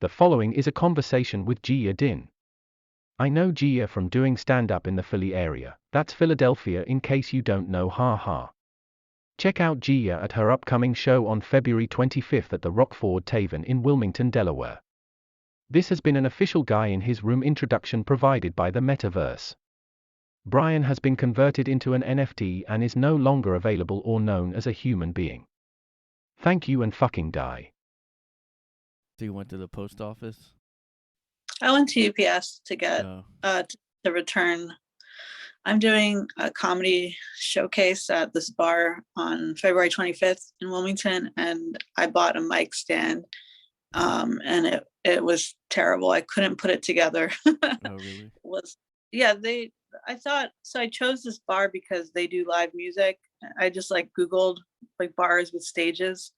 The following is a conversation with Jia Din. I know Jia from doing stand-up in the Philly area. That's Philadelphia in case you don't know, haha. Check out Jia at her upcoming show on February 25th at the Rockford Tavern in Wilmington, Delaware. This has been an official guy in his room introduction provided by the Metaverse. Brian has been converted into an NFT and is no longer available or known as a human being. Thank you and fucking die. So you went to the post office? I went to UPS to get Oh, to return. I'm doing a comedy showcase at this bar on February 25th in Wilmington, and I bought a mic stand, and it was terrible. I couldn't put it together. oh really? Was yeah, I thought so. I chose this bar because they do live music. I just like Googled like bars with stages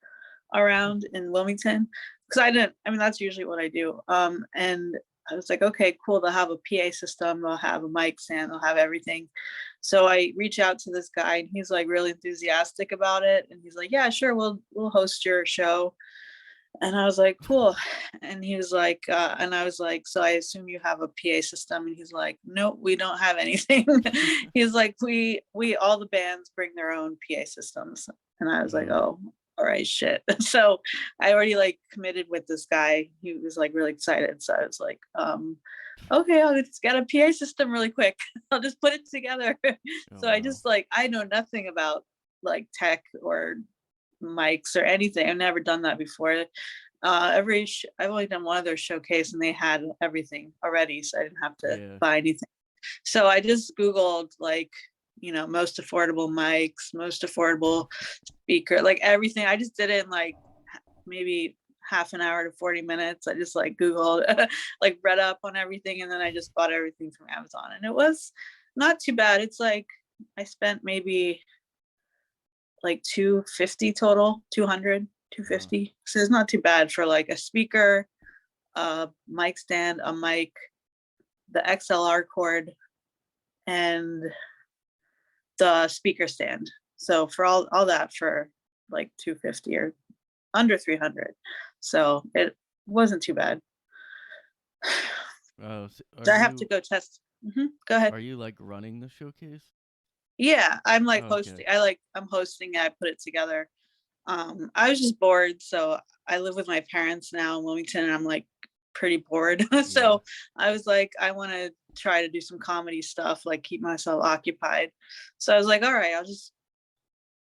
around in Wilmington because I mean that's usually what I do. And I was like, okay, cool. They'll have a PA system, they'll have a mic stand, they'll have everything. So I reach out to this guy and he's like really enthusiastic about it. And he's like, yeah, sure, we'll host your show. And I was like, cool. And he was like, and I was like, so I assume you have a PA system. And he's like, nope, we don't have anything. He's like, we all the bands bring their own PA systems. And I was like, oh, all right, shit. So I already like committed with this guy. He was like really excited. So I was like, okay, I'll just get a PA system really quick. I'll just put it together. So I just like, I know nothing about like tech or mics or anything. I've never done that before. I've only done one other showcase and they had everything already, so I didn't have to buy anything. So I just Googled like, most affordable mics, most affordable speaker, like everything. I just did it in like maybe half an hour to 40 minutes. I just like Googled, like read up on everything, and then I just bought everything from Amazon, and it was not too bad. It's like I spent maybe like 250 total, 200, 250. So it's not too bad for like a speaker, a mic stand, a mic, the XLR cord, and the speaker stand. So for all that for like 250 or under 300. So it wasn't too bad. So I have to go test. Go ahead. Are you like running the showcase? Yeah, I'm like hosting. I'm hosting it. I put it together. I was just bored, so I live with my parents now in Wilmington, and I'm like pretty bored. So I was like, I want to try to do some comedy stuff, like keep myself occupied. So I was like, all right, I'll just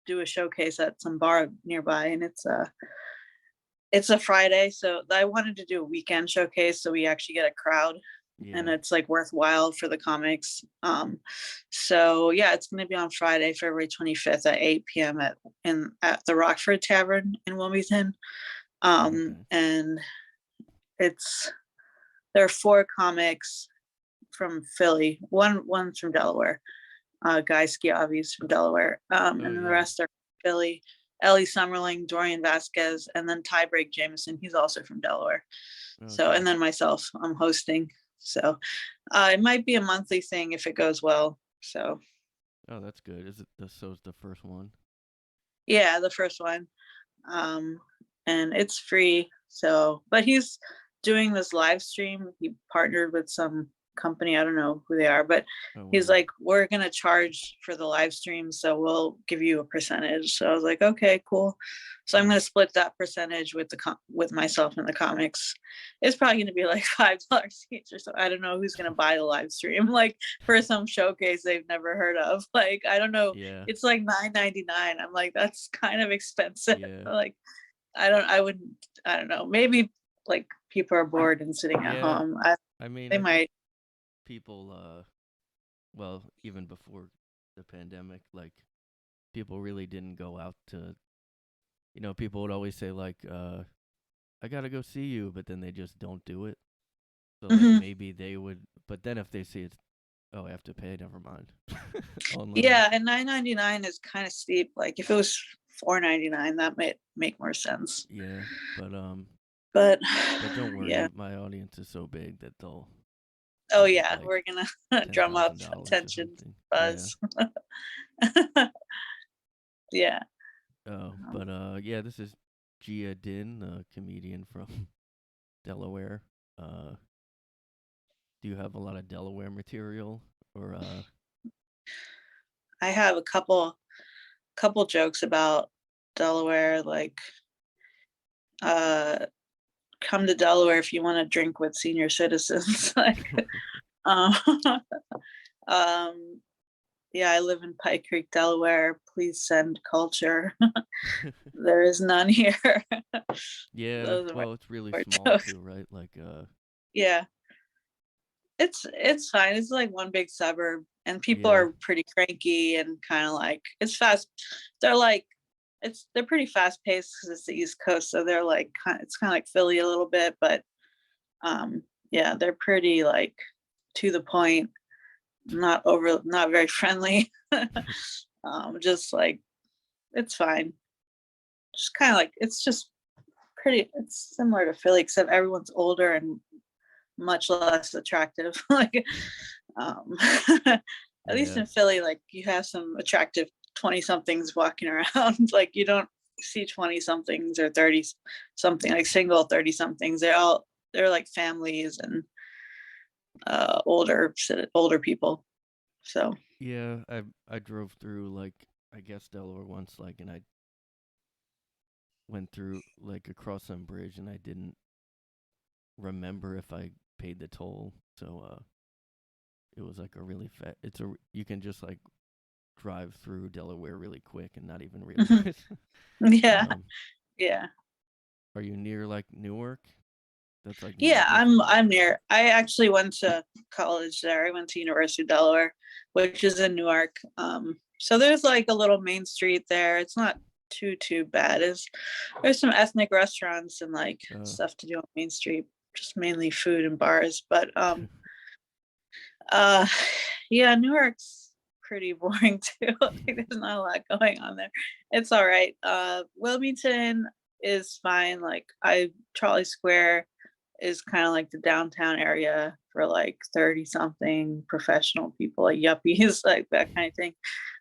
do a showcase at some bar nearby, and it's a Friday, so I wanted to do a weekend showcase so we actually get a crowd. And it's like worthwhile for the comics. So yeah, it's going to be on Friday, February 25th at 8 p.m. at the Rockford Tavern in Wilmington. And there are 4 comics from Philly. One's from Delaware. Guy Schiavi's from Delaware. And then the rest are from Philly. Ellie Summerling, Dorian Vasquez, and then Tiebreak Jameson. He's also from Delaware. So, and then myself, I'm hosting. So it might be a monthly thing if it goes well. So oh, that's good. Is it the first one? Yeah, the first one. And it's free. So but he's doing this live stream. He partnered with some company, I don't know who they are, but he's like, we're gonna charge for the live stream, so we'll give you a percentage. So I was like, okay, cool. So I'm gonna split that percentage with with myself and the comics. It's probably gonna be like $5 each or so. I don't know who's gonna buy the live stream, like for some showcase they've never heard of. Like I don't know. It's like $9.99. I'm like, that's kind of expensive. Like I don't know. Maybe like people are bored and sitting at home. I mean, they might. People, well, even before the pandemic, like people really didn't go out to, people would always say like, I gotta go see you, but then they just don't do it. So like maybe they would, but then if they see it's, oh, I have to pay, never mind. Yeah, and $9.99 is kind of steep. Like if it was $4.99, that might make more sense. Yeah, but don't worry, yeah. my audience is so big that they'll. Oh yeah, like we're gonna drum up attention, buzz. Yeah. Oh, but yeah, this is Jia Din, a comedian from Delaware. Do you have a lot of Delaware material, or I have a couple jokes about Delaware, like come to Delaware if you want to drink with senior citizens. Like, um, um, yeah, I live in Pike Creek, Delaware. Please send culture. There is none here. yeah? Those are my Well, it's really short small jokes. too, right? Like Yeah, it's fine. It's like one big suburb, and people yeah, are pretty cranky and kind of like it's fast. They're like they're pretty fast paced because it's the East Coast, so they're like it's kind of like Philly a little bit, but yeah, they're pretty like to the point, not very friendly. Just like it's fine. Just kind of like it's just pretty. It's similar to Philly, except everyone's older and much less attractive. Like, at least yeah, in Philly, like you have some attractive 20 somethings walking around. Like you don't see 20 somethings or 30 something, like single 30 somethings. They're like families and older people. So yeah. I drove through, like, I guess Delaware once, like, and I went through like across some bridge, and I didn't remember if I paid the toll. So it was like a really it's a you can just like drive through Delaware really quick and not even realize. yeah, um, yeah. are you near like Newark? That's like Yeah, Newark, I'm near. I actually went to college there. I went to University of Delaware, which is in Newark. So there's like a little main street there. It's not too bad. There's some ethnic restaurants and like stuff to do on Main Street, just mainly food and bars. But uh yeah, Newark's pretty boring too. Like there's not a lot going on there. It's all right. Wilmington is fine. Like Charlie Square is kind of like the downtown area for like 30 something professional people, like yuppies, like that kind of thing.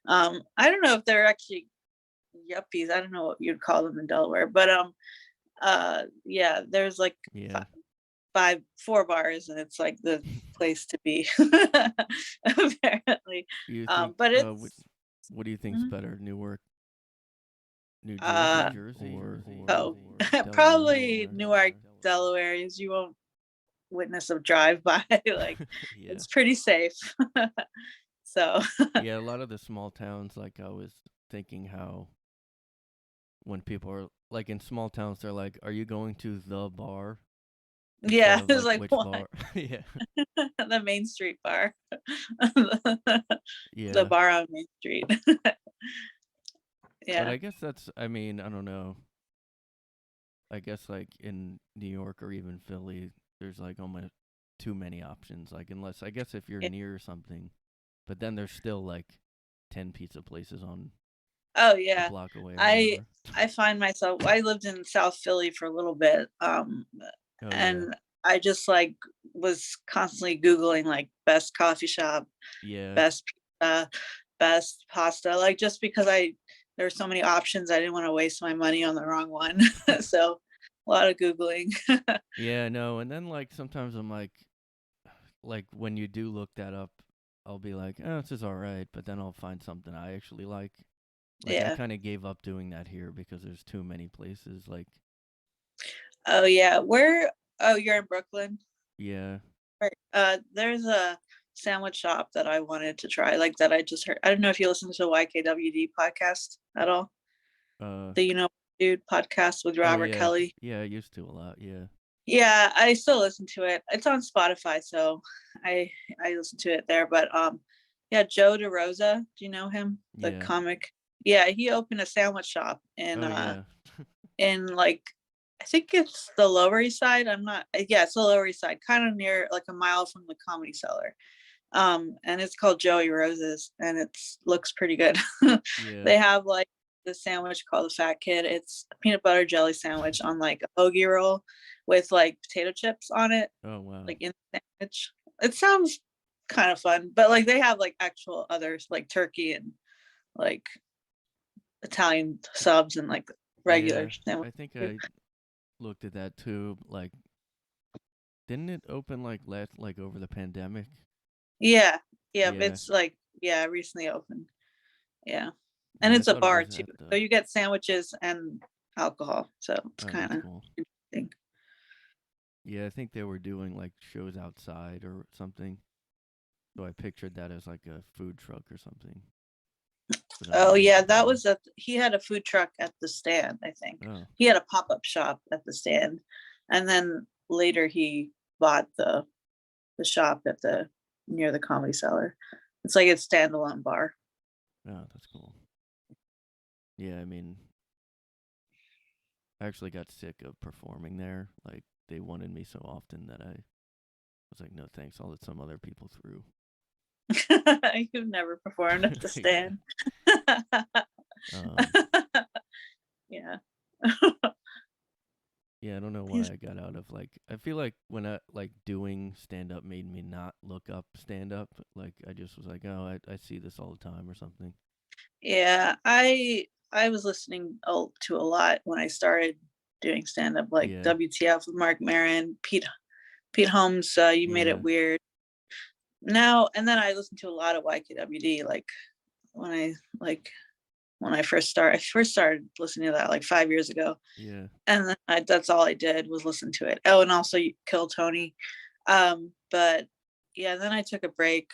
I don't know if they're actually yuppies. I don't know what you'd call them in Delaware, but yeah, there's like yeah. four bars, and it's like the place to be. Apparently. You think But what do you think's Mhm. better, Newark, New uh Jersey, or oh, Delaware? probably Newark, Delaware, is you won't witness a drive by. Like Yeah. it's pretty safe. So Yeah, a lot of the small towns, like I was thinking how when people are like in small towns, they're like, "Are you going to the bar?" Instead yeah, of it's like like which what? bar. Yeah. The Main Street bar. The Yeah. bar on Main Street. But Yeah. I guess that's, I mean, I don't know. I guess like in New York or even Philly, there's like almost too many options. Like unless I guess if you're Yeah. near something, but then there's still like 10 pizza places on Oh a yeah. block away or I whatever. I find myself I lived in South Philly for a little bit. Oh yeah. And I just like was constantly Googling like best coffee shop, Yeah. best pizza, best pasta, like just because there were so many options, I didn't want to waste my money on the wrong one. So a lot of Googling. Yeah, no, and then like sometimes I'm like when you do look that up, I'll be like, "Oh, this is all right," but then I'll find something I actually like. Like I Yeah. kind of gave up doing that here because there's too many places. Like, Oh yeah. You're in Brooklyn? yeah, Right. There's a sandwich shop that I wanted to try, like that I just heard. I don't know if you listen to the YKWd podcast at all. uh, The Dude podcast with oh Robert yeah, Kelly. yeah, I used to a lot. Yeah, Yeah, I still listen to it. It's on Spotify, so I I listen to it there. But yeah, Joe DeRosa, do you know him? The yeah, comic. Yeah, he opened a sandwich shop oh yeah, in like I think it's the Lower East Side. I'm not. Yeah, it's the Lower East Side, kind of near like a mile from the Comedy Cellar. And it's called Joey Rose's, and it's looks pretty good. yeah. They have like the sandwich called the Fat Kid. It's a peanut butter jelly sandwich on like a hoagie roll with like potato chips on it, Oh wow, like in the sandwich. It sounds kind of fun, but like they have like actual others like turkey and like Italian subs and like regular yeah. sandwich. I think I looked at that too. Like Didn't it open like over the pandemic? Yeah, yeah, Yeah. it's like recently opened. Yeah, and Yeah, I it's a thought it bar was too, at the. so you get sandwiches and alcohol, so it's Oh, kind that's of cool. interesting. Yeah, I think they were doing like shows outside or something. So I pictured that as like a food truck or something. But I don't Oh know. yeah, that was he had a food truck at the stand, I think. Oh, He had a pop-up shop at the stand, and then later he bought the shop at the near the Comedy Cellar. It's like a standalone bar. oh, that's cool. Yeah, I mean, I actually got sick of performing there. Like they wanted me so often that I was like, no thanks, I'll let some other people through. You've never performed at the Yeah. stand. Um, Yeah. yeah, I don't know why He's I got out of like. I feel like when I like doing stand up made me not look up stand up. Like I just was like, oh, I see this all the time or something. Yeah, I was listening to a lot when I started doing stand up, like Yeah, WTF with Mark Maron, Pete Holmes, You Made yeah, It Weird. Now and then I listened to a lot of YKWd, like when I like when I first started listening to that like 5 years ago, yeah. and then that's all I did was listen to it. Oh, and also Kill Tony. But yeah, then I took a break,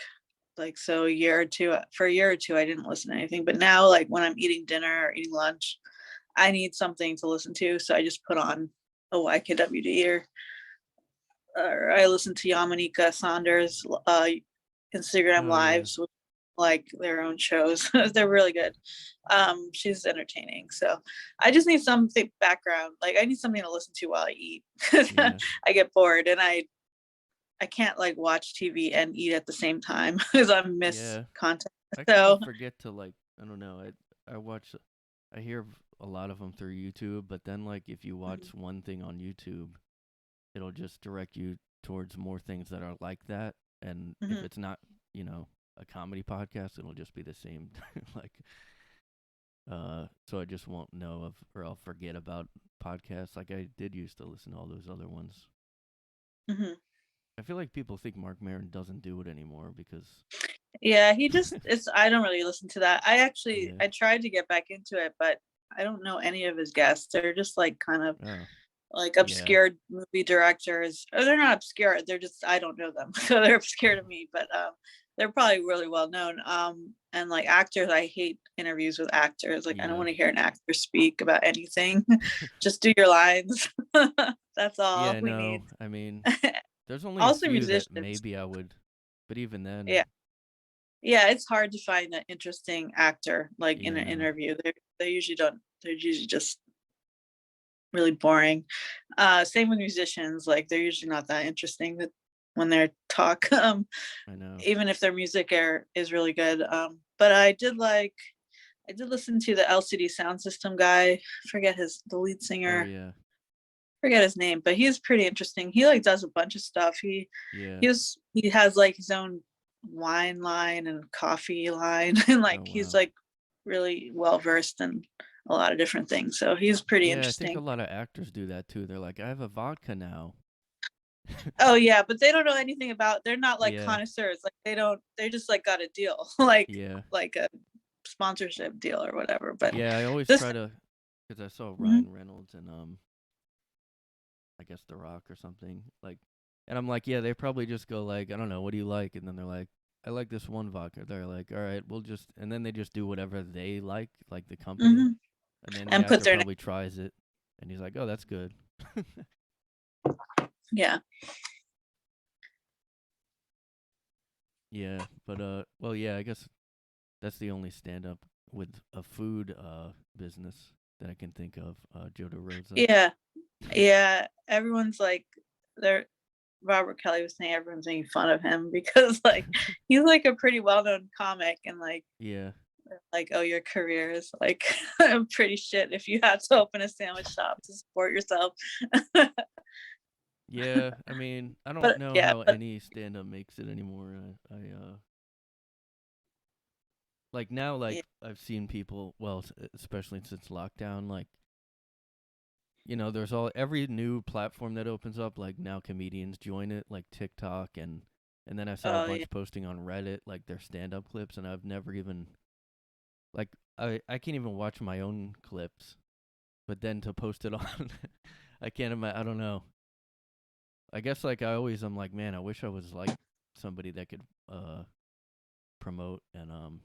like so for a year or two I didn't listen to anything, but now like when I'm eating dinner or eating lunch, I need something to listen to, so I just put on a YKWd, or I listen to Yamanika Saunders Instagram Oh yeah, lives with like their own shows. They're really good. She's entertaining, so I just need something background, like I need something to listen to while I eat because yeah, I get bored, and I can't like watch TV and eat at the same time because I miss yeah. content. I kind of So forget to like. I don't know. I watch. I hear a lot of them through YouTube, but then like if you watch one thing on YouTube, it'll just direct you towards more things that are like that. And if mhm. it's not, a comedy podcast, it'll just be the same. like, so I just won't know of, or I'll forget about podcasts. Like I did used to listen to all those other ones. Mhm. I feel like people think Mark Maron doesn't do it anymore because, Yeah, he just it's I don't really listen to that. yeah, I tried to get back into it, but I don't know any of his guests. They're just like kind of oh, like yeah, obscure movie directors. Or they're not obscure. They're just I don't know them, so they're obscure to me. But they're probably really well known. And like actors, I hate interviews with actors. Like I don't yeah, want to hear an actor speak about anything. Just do your lines. That's all yeah. we No, need. I mean, there's only a Also few that musicians. maybe I would, but even then, Yeah. Yeah, it's hard to find an interesting actor like in an yeah, interview. They usually don't. They're usually just really boring. Same with musicians. Like they're usually not that interesting that when they talk. I know. Even if their music is really good. But I did listen to the LCD Sound System guy. Forget the lead Oh singer. yeah, Forget his name, but he's pretty interesting. He like does a bunch of stuff. yeah. He has like his own wine line and coffee line, and like Oh he's wow. like really well versed in a lot of different things. So he's pretty Yeah, I think a interesting. lot of actors do that too. They're like, I have a vodka now. Oh yeah, but they don't know anything about. They're not like Yeah, connoisseurs. Like they don't. They just like got a deal, like yeah, a sponsorship deal or whatever. But yeah. I always this, try to, because I saw mhm. Ryan Reynolds and I guess The Rock or something. Like, and I'm like, yeah, they probably just go like, I don't know, what do you like? And then they're like, I like this one vodka. They're like, all right, we'll just, and then they just do whatever they like the company. Mhm. And then the And put actor their name. probably tries it, and he's like, oh, that's good. Yeah. Yeah, but well, yeah, I guess that's the only stand up with a food business that I can think of. Joe DeRosa. Yeah. Yeah. Everyone's like, they're Robert Kelly was saying everyone's making fun of him because like he's like a pretty well known comic, and Yeah. like oh your career is like pretty shit if you have to open a sandwich shop to support yourself. Yeah, I mean, I don't But know yeah, how but any stand up makes it anymore. I like now, like yeah. I've seen people, well, especially since lockdown, like there's every new platform that opens up, like now comedians join it, like TikTok, and then I saw a Oh yeah. bunch posting on Reddit like their stand-up clips, and I've never even like I can't even watch my own clips, but then to post it on, I can't imagine. I don't know. I guess like I always am like, man, I wish I was like somebody that could promote and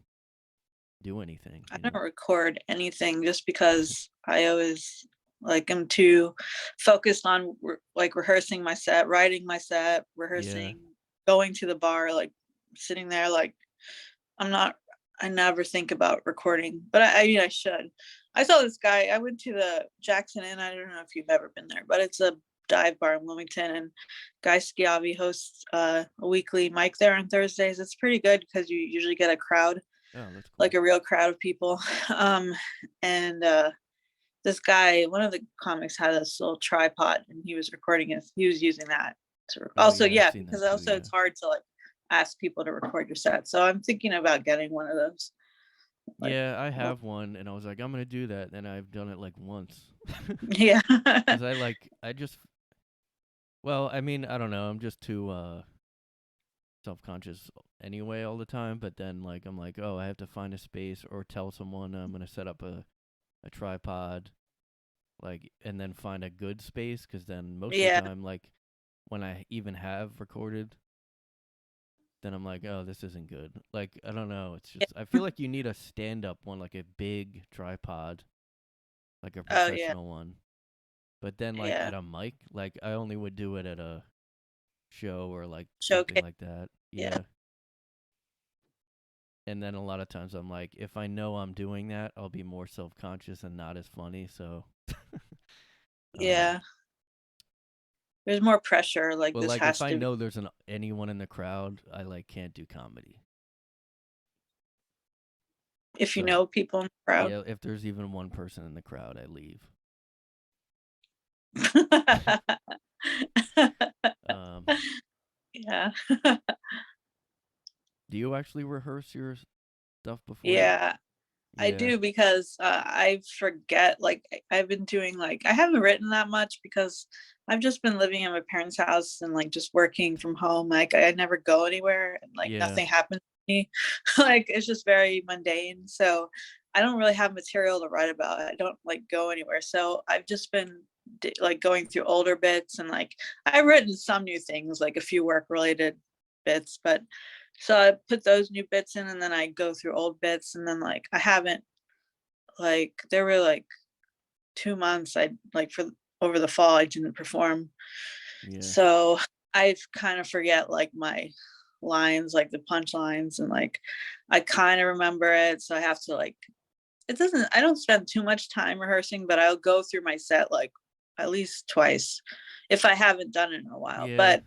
do anything, I don't record anything just know. because I always like am too focused on like rehearsing my set, writing my set, Yeah. rehearsing, going to the bar, like sitting there. Like I'm not. I never think about recording, but I mean I should. I saw this guy. I went to the Jackson Inn. I don't know if you've ever been there, but it's a dive bar in Wilmington, and Guy Schiavi hosts a weekly mic there on Thursdays. It's pretty good because you usually get a crowd, Oh, that's cool. like a real crowd of people. And this guy, one of the comics, had this little tripod, and he was recording it. He was using that to Oh also, yeah, I've yeah, seen because that too. also Yeah. it's hard to like ask people to record your set. So I'm thinking about getting one of those. Like, Yeah, I have one, and I was like, I'm gonna do that, and I've done it like once. yeah. Cause I just, well, I mean, I don't know, I'm just too self-conscious anyway all the time. But then like I'm like, oh, I have to find a space or tell someone I'm gonna set up a tripod, like, and then find a good space. Cause then most of the Yeah. time, like, when I even have recorded, then I'm like, oh, this isn't good. Like, I don't know. It's just, I feel like you need a stand-up one, like a big tripod, like a Oh yeah. professional one. But then, like, Yeah. at a mic, like, I only would do it at a show or like something Showcase. like that. Yeah. Yeah. And then a lot of times I'm like, if I know I'm doing that, I'll be more self-conscious and not as funny. So, um, Yeah. There's more pressure. Like but this like if has I to be. know there's anyone in the crowd, I like can't do comedy. If you So know people in the crowd. yeah, if there's even one person in the crowd, I leave. Um, Yeah. do you actually rehearse your stuff before you? Yeah. I Yeah, do because I forget. Like I've been doing like I haven't written that much because I've just been living in my parents' house and like just working from home. Like I never go anywhere and like yeah, nothing happens to me. Like it's just very mundane. So I don't really have material to write about. I don't like go anywhere. So I've just been like going through older bits and like I've written some new things, like a few work related bits, but so I put those new bits in and then I go through old bits and then like I haven't like there were like 2 months I like for over the fall I didn't perform. yeah, So I kind of forget like my lines, like the punchlines, and like I kind of remember it. So I have to like it doesn't I don't spend too much time rehearsing, but I'll go through my set like at least twice if I haven't done it in a while. yeah, But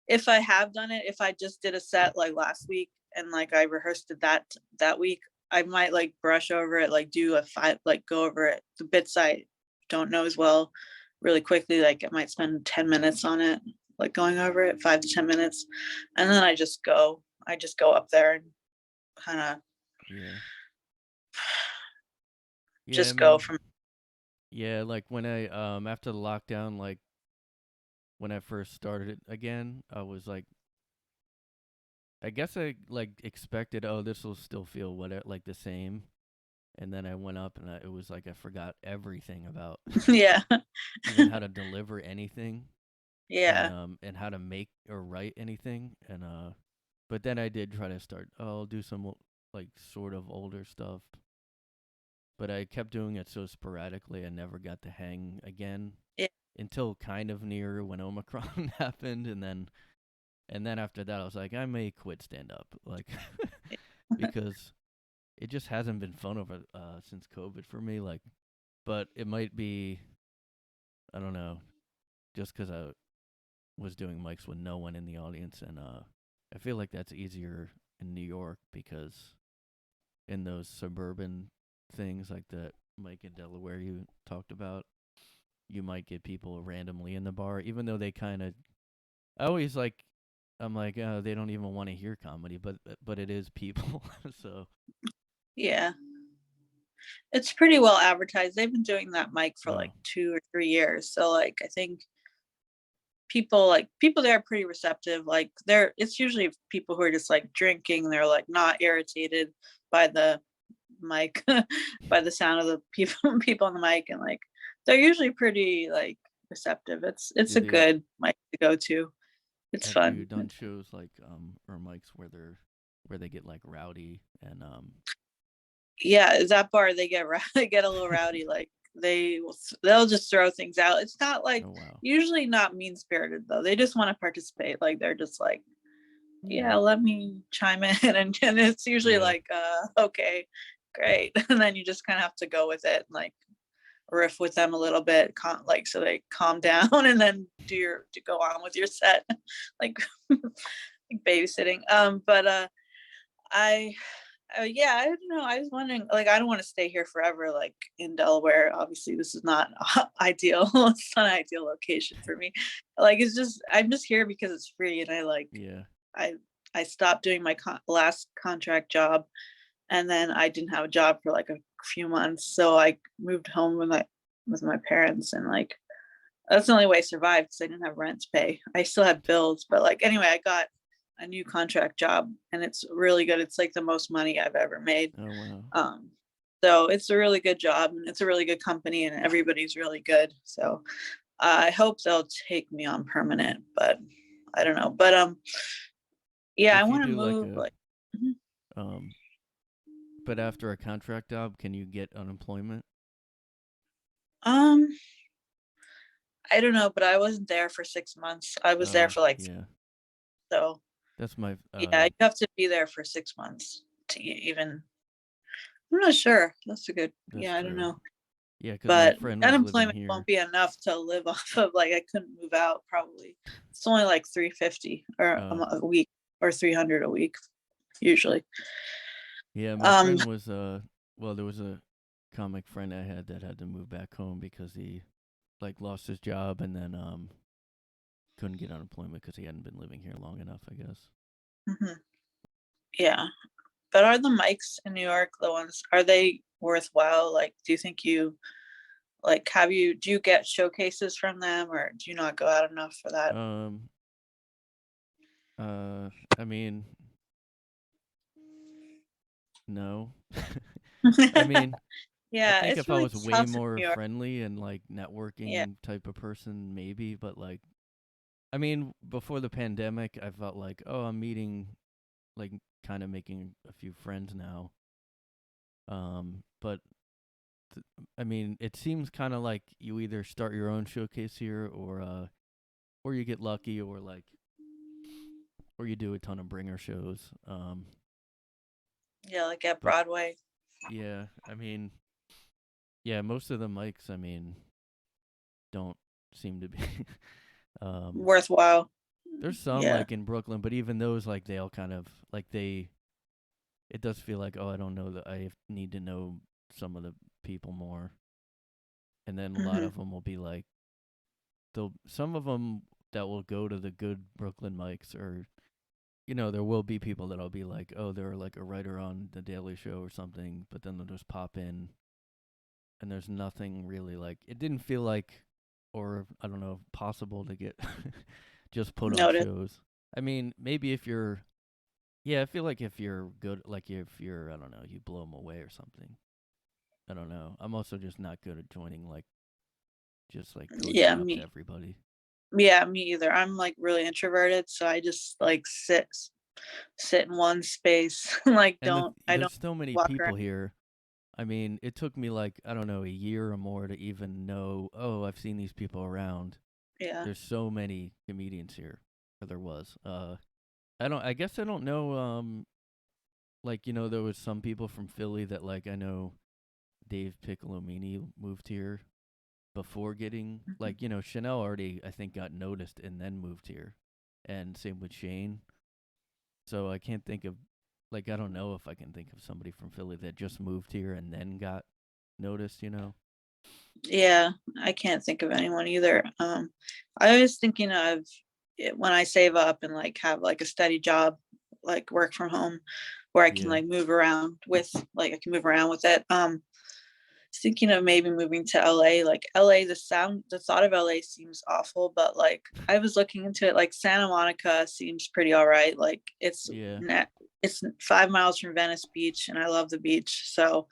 if I have done it, if I just did a set like last week and like I rehearsed it that week, I might like brush over it, like do a five, like go over it. The bits I don't know as well really quickly. Like I might spend 10 minutes on it, like going over it, 5 to 10 minutes. And then I just go up there and kind of yeah, yeah. I just go mean, from, yeah. Like when I after the lockdown, like when I first started it again, I was like, I guess I like expected, oh, this will still feel whatever like the same. And then I went up and it was like I forgot everything about yeah, even how to deliver anything, yeah, and how to make or write anything. And but then I did try to start, oh, I'll do some like sort of older stuff, but I kept doing it so sporadically I never got the hang again yeah, until kind of near when Omicron happened. And then after that I was like, I may quit stand up, like, because it just hasn't been fun over since COVID for me, like. But it might be, I don't know, just because I was doing mics with no one in the audience, and I feel like that's easier in New York because in those suburban things like the mic in Delaware you talked about, you might get people randomly in the bar, even though they kind of. I always like. I'm like, oh, they don't even want to hear comedy, but it is people, so yeah. It's pretty well advertised. They've been doing that mic for Oh. like 2 or 3 years. So like I think people there are pretty receptive. Like it's usually people who are just like drinking. They're like not irritated by the mic, by the sound of the people on the mic, and like they're usually pretty like receptive. It's Do a they- good mic to go to. It's Have fun. you done shows like or mics where they get like rowdy and Yeah, is that bar they get they get a little rowdy. Like they'll just throw things out. It's not like oh wow. usually not mean spirited though. They just want to participate. Like they're just like, yeah, let me chime in, and it's usually Yeah. like, okay, great, and then you just kind of have to go with it, and like riff with them a little bit, like so they calm down, and then to go on with your set, like like babysitting. But yeah, I don't know. I was wondering, like, I don't want to stay here forever, like in Delaware. Obviously, this is not ideal. It's not an ideal location for me. Like, I'm just here because it's free, and Yeah. I stopped doing my last contract job, and then I didn't have a job for like a few months, so I moved home with my parents, and like that's the only way I survived because I didn't have rent to pay. I still had bills, but like anyway, I got a new contract job, and it's really good. It's like the most money I've ever made. Oh wow. So it's a really good job, and it's a really good company, and everybody's really good. So I hope they'll take me on permanent, but I don't know. But yeah, I If you want to do like move. but after a contract job, can you get unemployment? Um, I don't know, but I wasn't there for 6 months. I was there for like, yeah. so That's my yeah, you have to be there for 6 months to even. I'm not sure. That's a good. That's Yeah, I don't true. know. Yeah, because my But friend was living unemployment here. won't be enough to live off of. Like I couldn't move out probably. It's only like 350 or a week, or 300 a week usually. Yeah, my friend was well, there was a comic friend I had that had to move back home because he like lost his job and then couldn't get unemployment because he hadn't been living here long enough, I guess. Mhm. Yeah, but are the mics in New York the ones? Are they worthwhile? Like, do you think you like do you get showcases from them, or do you not go out enough for that? I mean, no. I mean, Yeah, I think it's if I really was way tough in more New York. friendly and like networking Yeah. type of person, maybe, but like, I mean, before the pandemic, I felt like, oh, I'm meeting, like, kind of making a few friends now. But I mean, it seems kind of like you either start your own showcase here, or you get lucky, or like, or you do a ton of bringer shows. Yeah, like at But Broadway. yeah, I mean, yeah, most of the mics, I mean, don't seem to be. Worthwhile. There's some Yeah. like in Brooklyn, but even those, like, they all kind of like it does feel like, oh, I don't know that I need to know some of the people more, and then a lot of them will be like, some of them that will go to the good Brooklyn mics, or there will be people that'll be like, oh, they're like a writer on the Daily Show or something, but then they'll just pop in, and there's nothing really like, it didn't feel like, or I don't know, possible to get just put on shows. I mean, maybe if you're, yeah, I feel like if you're good, like if you're, I don't know, you blow them away or something. I don't know. I'm also just not good at joining, like, just like going up to everybody. Yeah, me either. I'm like really introverted, so I just like sit in one space. Like there's so many people here. I mean, it took me like, I don't know, a year or more to even know, oh, I've seen these people around. Yeah. There's so many comedians here, or there was. I guess I don't know, like, there was some people from Philly that, like, I know Dave Piccolomini moved here before getting, like, Chanel already, I think, got noticed and then moved here. And same with Shane. So I can't think of, like, I don't know if I can think of somebody from Philly that just moved here and then got noticed, Yeah, I can't think of anyone either. I was thinking of it when I save up and like have like a steady job, like work from home, where I can like move around with, like I can move around with it. thinking of maybe moving to LA. Like LA, the thought of LA seems awful, but like I was looking into it, like Santa Monica seems pretty all right. Like Yeah. it's 5 miles from Venice Beach, and I love the beach. So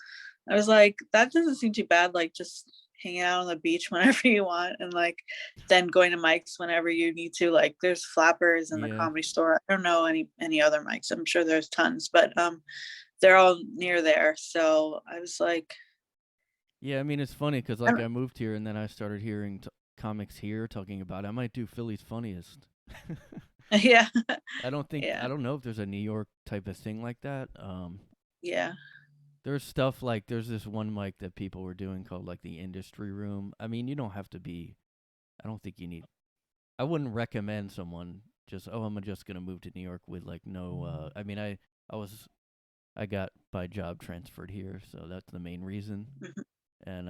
I was like, that doesn't seem too bad. Like just hanging out on the beach whenever you want, and like then going to mics whenever you need to. Like there's Flappers in the Yeah. Comedy Store. I don't know any other mics. I'm sure there's tons, but they're all near there. So I was like, Yeah, I mean, it's funny because like I moved here and then I started hearing comics here talking about I might do Philly's Funniest. yeah, I yeah, don't know if there's a New York type of thing like that. yeah, There's stuff like there's this one mic that people were doing called like the Industry Room. I mean, you don't have to be. I don't think you need. I wouldn't recommend someone just I'm just gonna move to New York with like no. I mean, I got by job transferred here, so that's the main reason. mhm, And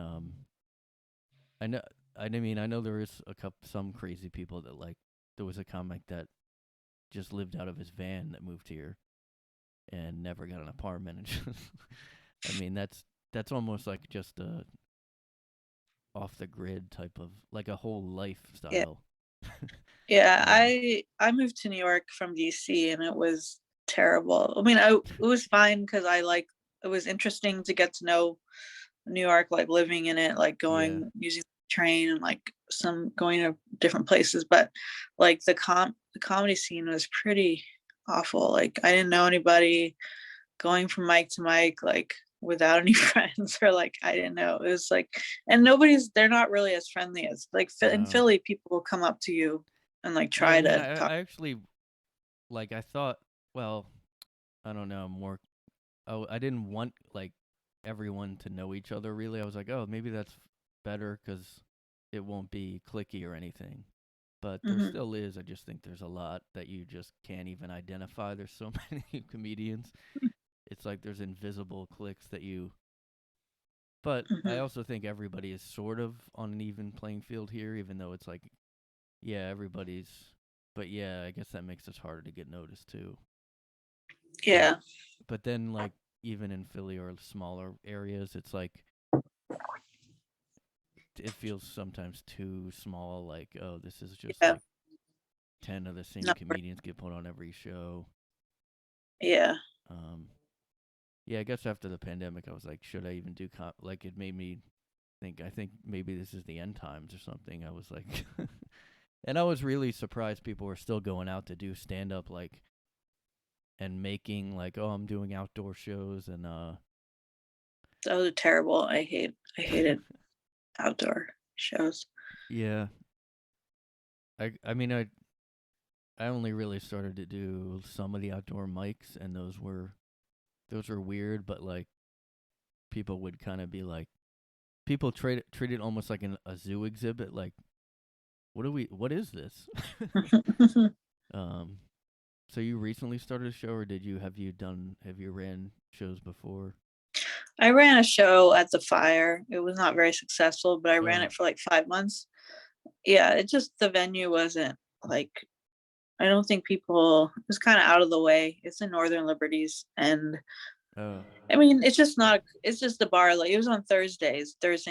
I know I know there is some crazy people that like there was a comic that just lived out of his van that moved here and never got an apartment and just I mean that's almost like just a off the grid type of like a whole yeah, lifestyle. yeah. um I moved to New York from DC, and it was terrible. I mean, it was fine because it was interesting to get to know New York, like living in it, like yeah. going using the train and like some going to different places. But like the comedy scene was pretty awful. Like I didn't know anybody, going from mic to mic, like without any friends, or like I didn't know. It was like, and they're not really as friendly as like in No. Philly, people will come up to you and like Yeah, I try mean to talk. I actually like I thought well, I don't know, more I didn't want like everyone to know each other really. I was like, "Oh, maybe that's better cuz it won't be clicky or anything." But there Hmm. still is. I just think there's a lot that you just can't even identify. There's so many comedians. It's like there's invisible cliques that you. But I Hmm. also think everybody is sort of on an even playing field here, even though it's like, yeah, everybody's. But yeah, I guess that makes it harder to get noticed too. But Yeah, but then like even in Philly or smaller areas, it's like it feels sometimes too small. Like oh, this is just yeah, like 10 of the same no, comedians get put on every show. yeah, Um, Yeah, I guess after the pandemic, I was like, should I even do like it made me think. I think maybe this is the end times or something. I was like, and I was really surprised people were still going out to do stand up, like and making like, oh, I'm doing outdoor shows and those are terrible. I hated outdoor shows. yeah. I mean I only really started to do some of the outdoor mics, and those were weird, but like people would kind of be like, people treat it almost like a zoo exhibit, like what is this? Um, so you recently started a show, or have you ran shows before? I ran a show at the Fire. It was not very successful, but I ran Oh, it for like 5 months. Yeah, it just the venue wasn't like, I don't think people, it was kind of out of the way. It's in Northern Liberties, and oh, I mean, it's just not, it's just the bar. Like it was on Thursday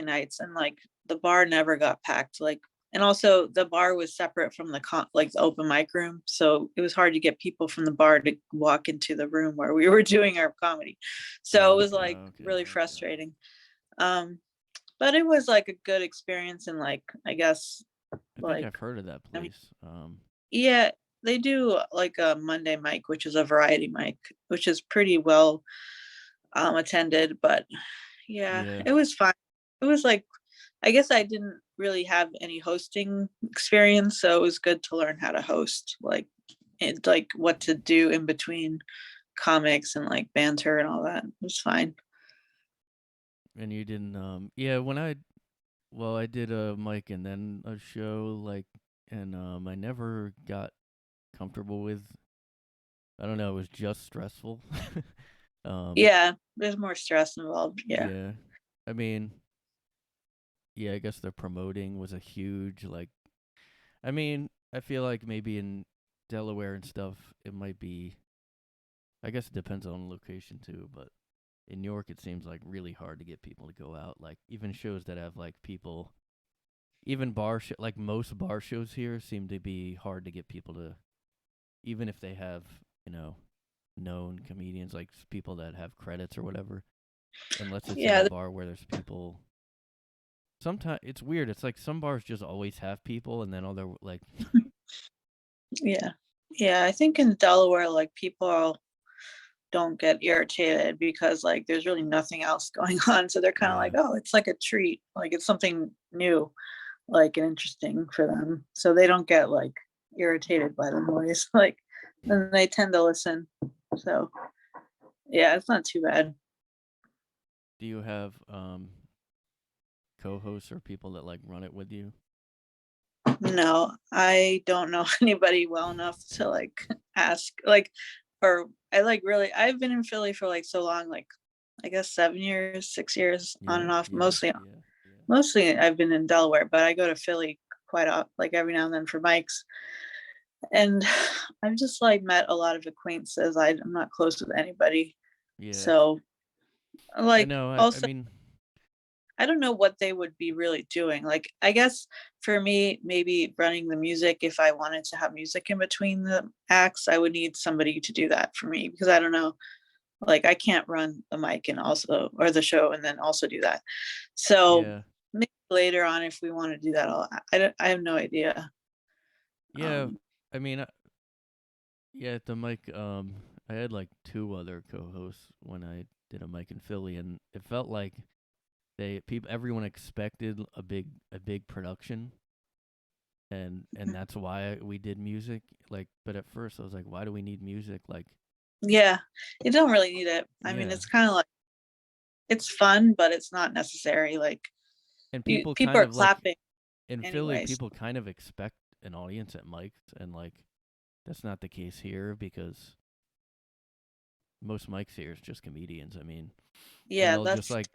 nights, and like the bar never got packed. Like, and also the bar was separate from like the open mic room, so it was hard to get people from the bar to walk into the room where we were doing our comedy. So it was like okay. really frustrating. Um, but it was like a good experience, and like I guess I think like I've heard of that I mean, place. yeah, they do like a Monday mic, which is a variety mic, which is pretty well attended. But yeah, Yeah, it was fine. It was like, I guess I didn't really have any hosting experience, so it was good to learn how to host, like like what to do in between comics and like banter and all that. It was fine. and you didn't. Yeah, I did a mic and then a show, like, and I never got comfortable with. I don't know. It was just stressful. um, Yeah, there's more stress involved. Yeah. yeah. I mean, yeah. I guess the promoting was a huge like. I mean, I feel like maybe in Delaware and stuff, it might be. I guess it depends on location too, but in New York, it seems like really hard to get people to go out. Like even shows that have like people, even like most bar shows here seem to be hard to get people to, even if they have, known comedians, like people that have credits or whatever. Unless it's in a Yeah, bar where there's people. Sometimes it's weird. It's like some bars just always have people, and then other like. yeah, yeah. I think in Delaware, like people don't get irritated because like there's really nothing else going on, so they're kind of like, Yeah. oh, it's like a treat, like it's something new, like and interesting for them, so they don't get like irritated by the noise, like, and they tend to listen. So yeah, it's not too bad. Do you have co-hosts or people that like run it with you? No, I don't know anybody well enough to like ask, like, or I like really, I've been in Philly for like so long, like I guess 7 years, 6 years on Yeah, and off. yeah, Mostly, yeah, yeah. mostly I've been in Delaware, but I go to Philly quite often, like every now and then for mics. And I've just like met a lot of acquaintances. I'm not close with anybody. Yeah. So I like know. I also mean, I don't know what they would be really doing. Like, I guess for me, maybe running the music, if I wanted to have music in between the acts, I would need somebody to do that for me because I don't know. Like, I can't run the mic and also, or the show and then also do that. So yeah, maybe later on, if we want to do that, I have no idea. yeah. Um, I mean, yeah. The mic. I had like two other co-hosts when I did a mic in Philly, and it felt like everyone expected a big production, and that's why we did music. Like, but at first I was like, why do we need music? Like, yeah, you don't really need it. I mean, yeah. it's kind of like, it's fun, but it's not necessary. Like, And people people kind are of like clapping in Philly, anyways. people kind of expect an audience at mics, and like that's not the case here because most mics here is just comedians. I mean, and Yeah, they'll just that's like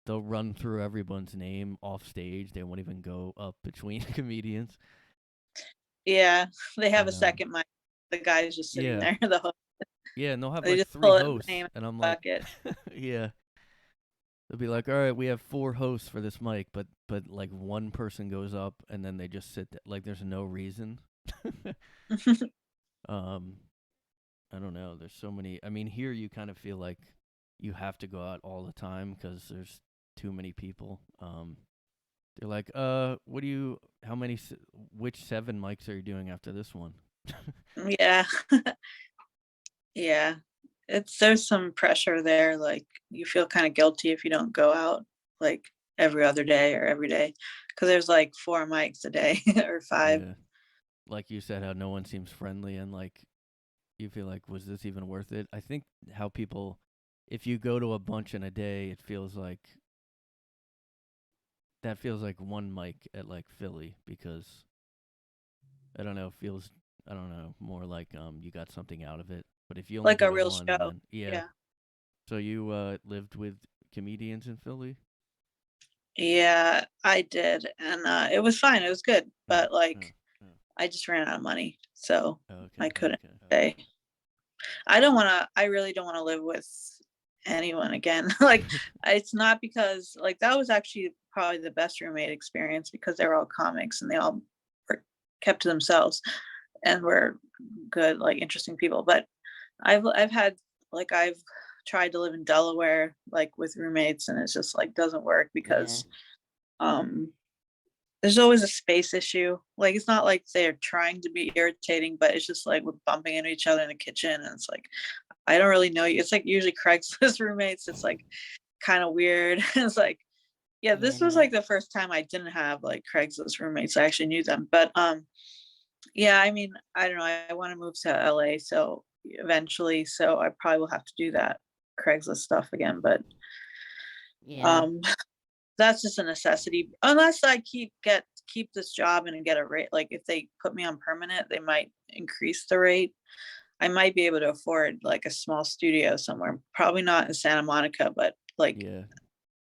they'll run through everyone's name off stage. They won't even go up between comedians. yeah, they have a And second mic. The guy's just sitting yeah, there. The host, yeah, and they'll have they like just three pull it hosts, name in and I'm the like, bucket. yeah. They'll be like, all right, we have four hosts for this mic, but like one person goes up and then they just sit there. Like there's no reason. um, I don't know. There's so many. I mean, here you kind of feel like you have to go out all the time because there's too many people. They're like, what do you? How many? Which 7 mics are you doing after this one? Yeah, yeah. There's some pressure there. Like you feel kind of guilty if you don't go out like every other day or every day because there's like 4 mics a day or 5. Yeah, like you said, how no one seems friendly and like you feel like, was this even worth it? I think how people, if you go to a bunch in a day, it feels like that feels like one mic at like Philly because I don't know, feels I don't know, more like you got something out of it. But if you only Like go a to real one and show. then yeah. Yeah, So you lived with comedians in Philly? yeah, I did, and it was fine. It was good, Oh, but like oh, oh. I just ran out of money, so Okay, I couldn't okay. stay. I don't want to, I really don't want to live with anyone again. Like, it's not because, like, that was actually probably the best roommate experience because they were all comics and they all were kept to themselves and were good, like, interesting people. But I've had, like, I've tried to live in Delaware, like, with roommates, and it's just, like, doesn't work because, um, there's always a space issue. Like it's not like they're trying to be irritating, but it's just like we're bumping into each other in the kitchen, and it's like I don't really know you. It's like usually Craigslist roommates. It's like kind of weird. It's like, yeah, this was like the first time I didn't have like Craigslist roommates. I actually knew them, but yeah. I mean, I don't know. I want to move to LA, so eventually, so I probably will have to do that Craigslist stuff again. But Yeah. um, that's just a necessity unless I keep this job and get a rate. Like if they put me on permanent, they might increase the rate. I might be able to afford like a small studio somewhere, probably not in Santa Monica, but like Yeah.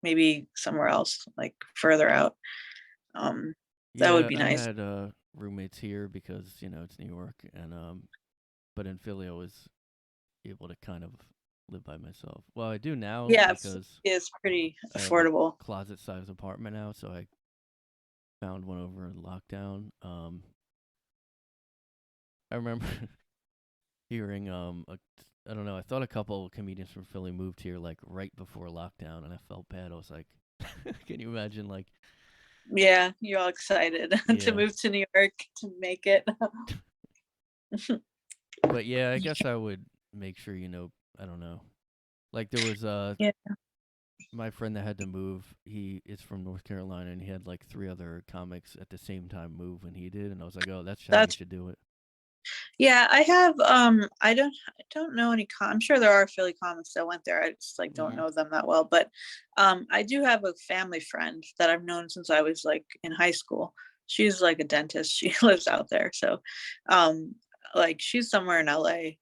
maybe somewhere else, like further out. um that would Yeah, be I nice. had roommates here because, it's New York and but in Philly I was able to kind of live by myself. Well, I do now Yeah, because it's pretty I have a affordable. closet-sized apartment now, so I found one over in lockdown. I remember hearing I don't know, I thought a couple of comedians from Philly moved here like right before lockdown, and I felt bad. I was like, can you imagine like, Yeah, you're all excited to yeah. move to New York to make it. But yeah, I guess I would make sure, I don't know. Like there was Yeah. my friend that had to move, he is from North Carolina, and he had like 3 other comics at the same time move when he did, and I was like, "Oh, that's how you That's should do it." Yeah, I have I don't know any I'm sure there are Philly comics that went there. I just like don't Mhm. know them that well, but I do have a family friend that I've known since I was like in high school. She's like a dentist. She lives out there. So um like she's somewhere in LA.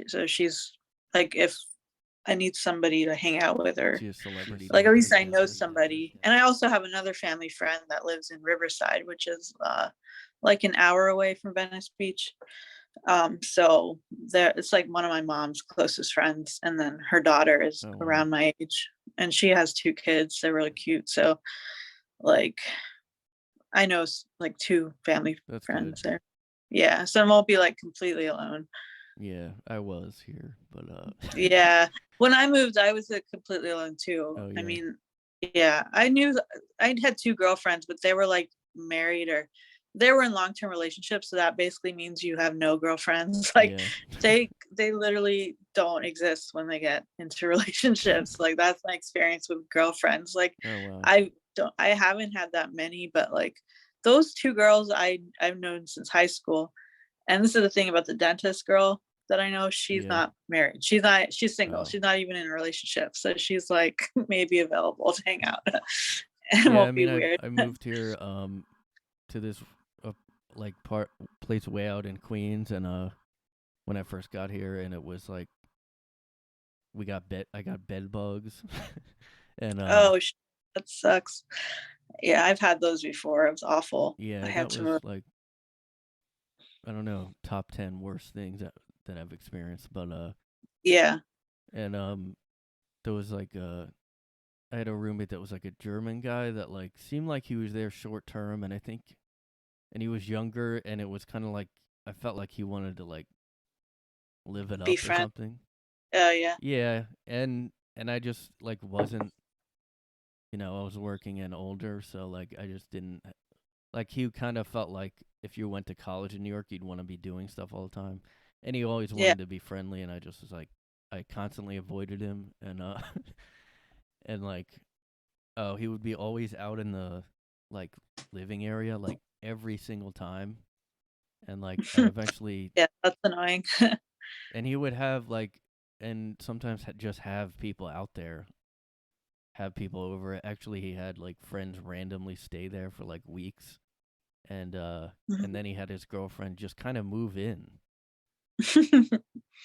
So she's like if I need somebody to hang out with, or She's a celebrity like at least I know dentist. somebody. And I also have another family friend that lives in Riverside, which is like an hour away from Venice Beach. So there it's like one of my mom's closest friends, and then her daughter is Oh wow. around my age, and she has 2 kids. They're really cute. So like I know like 2 family That's good. friends there. Yeah, so I won't be like completely alone. Yeah, I was here, but Yeah, when I moved I was completely alone too. oh I yeah. mean, yeah, I knew I had 2 girlfriends, but they were like married, or they were in long-term relationships, so that basically means you have no girlfriends. Like Yeah. they literally don't exist when they get into relationships. Like that's my experience with girlfriends. Like Oh wow. I haven't had that many, but like those 2 girls I've known since high school. And this is the thing about the dentist girl that I know, she's Yeah. not married. She's single. Oh. She's not even in a relationship. So she's like maybe available to hang out. It Yeah, I won't be mean, I weird. I moved here to this like part place way out in Queens, and when I first got here, and it was like I got bed bugs. And Oh, that sucks. Yeah, I've had those before. It was awful. I yeah, had that to was move. like, I don't know, top 10 worst things that I've experienced. But Yeah. and there was like I had a roommate that was like a German guy that like seemed like he was there short term, and I think, and he was younger, and it was kind of like I felt like he wanted to like live it Be up or friends. something. Oh yeah. Yeah, and I just like wasn't, I was working and older, so like I just didn't like. He kind of felt like if you went to college in New York, you'd want to be doing stuff all the time, and he always Yeah. wanted to be friendly, and I just was like, I constantly avoided him, and and like, oh, he would be always out in the like living area like every single time, and like I eventually, Yeah, that's annoying. and he would have like, and sometimes just have people out there, have people over. Actually, he had like friends randomly stay there for like weeks, and then he had his girlfriend just kind of move in.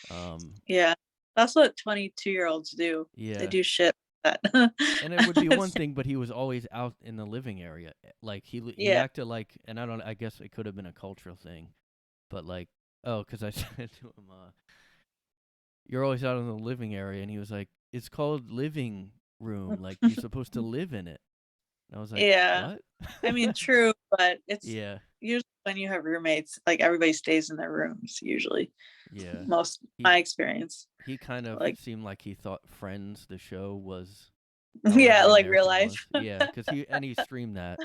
Um, Yeah. That's what 22-year-olds do. They yeah, do shit like that. and it would be one It's- thing, but he was always out in the living area. Like he yeah. acted like, and I don't. I guess it could have been a cultural thing, but like, oh, because I said to him, "You're always out in the living area," and he was like, "It's called living room. Like you're supposed to live in it." And I was like, Yeah. "What?" I mean, true, but it's Yeah, usually when you have roommates, like everybody stays in their rooms usually. yeah. Most He my experience. he kind of Like seemed like he thought Friends, the show, was how yeah, every like real American life. was. Yeah, because he streamed that.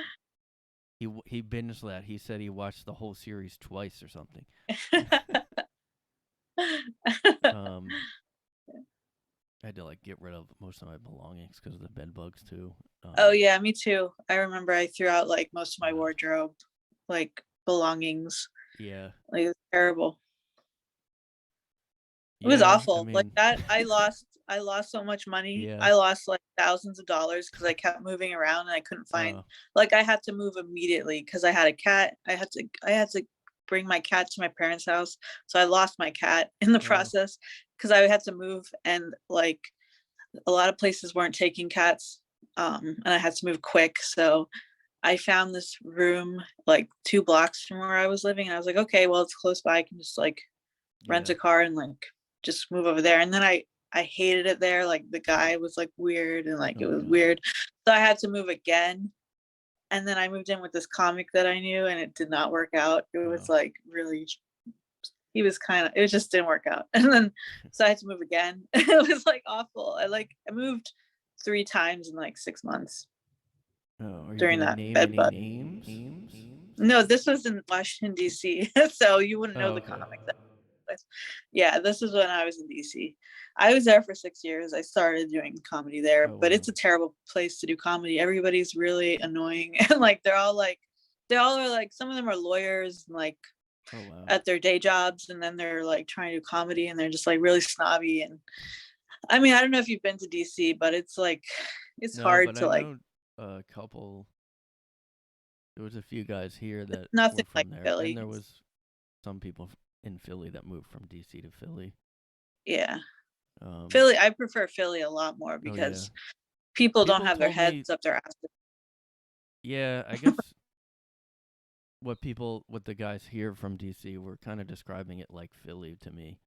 He binged that. He said he watched the whole series twice or something. um, I had to like get rid of most of my belongings because of the bed bugs too. Oh yeah, me too. I remember I threw out like most of my Yeah, wardrobe, like belongings. yeah, Like it was terrible. It was yeah. I awful. Like mean, that I lost so much money. yeah. I lost like thousands of dollars because I kept moving around and I couldn't find, Oh, like I had to move immediately because I had a cat. I had to bring my cat to my parents' house. So I lost my cat in the oh, process because I had to move, and like a lot of places weren't taking cats. And I had to move quick. So I found this room like 2 blocks from where I was living, and I was like, okay, well it's close by. I can just like rent yeah. a car and like just move over there. And then I hated it there. Like the guy was like weird and like it was God. weird. So I had to move again. And then I moved in with this comic that I knew and it did not work out. It was like really, he was kind of, it just didn't work out. And then, so I had to move again. It was like awful. I moved 3 times in like 6 months Oh, are you during gonna that name any bedbug. names? No, this was in Washington, D.C. So you wouldn't know Oh, the okay. comic that place. Yeah, this is when I was in DC. I was there for 6 years. I started doing comedy there, Oh, but wow. it's a terrible place to do comedy. Everybody's really annoying and like they all are like some of them are lawyers and like Oh, wow. at their day jobs and then they're like trying to do comedy and they're just like really snobby and I mean, I don't know if you've been to DC, but it's like it's No, hard but to I like know a couple. There was a few guys here that nothing were like from there, Philly. and there was some people in Philly that moved from DC to Philly. Yeah. Um, Philly, I prefer Philly a lot more oh yeah, because people don't people have their told me. heads up their ass. Yeah, I guess what the guys here from DC were kind of describing it like Philly to me.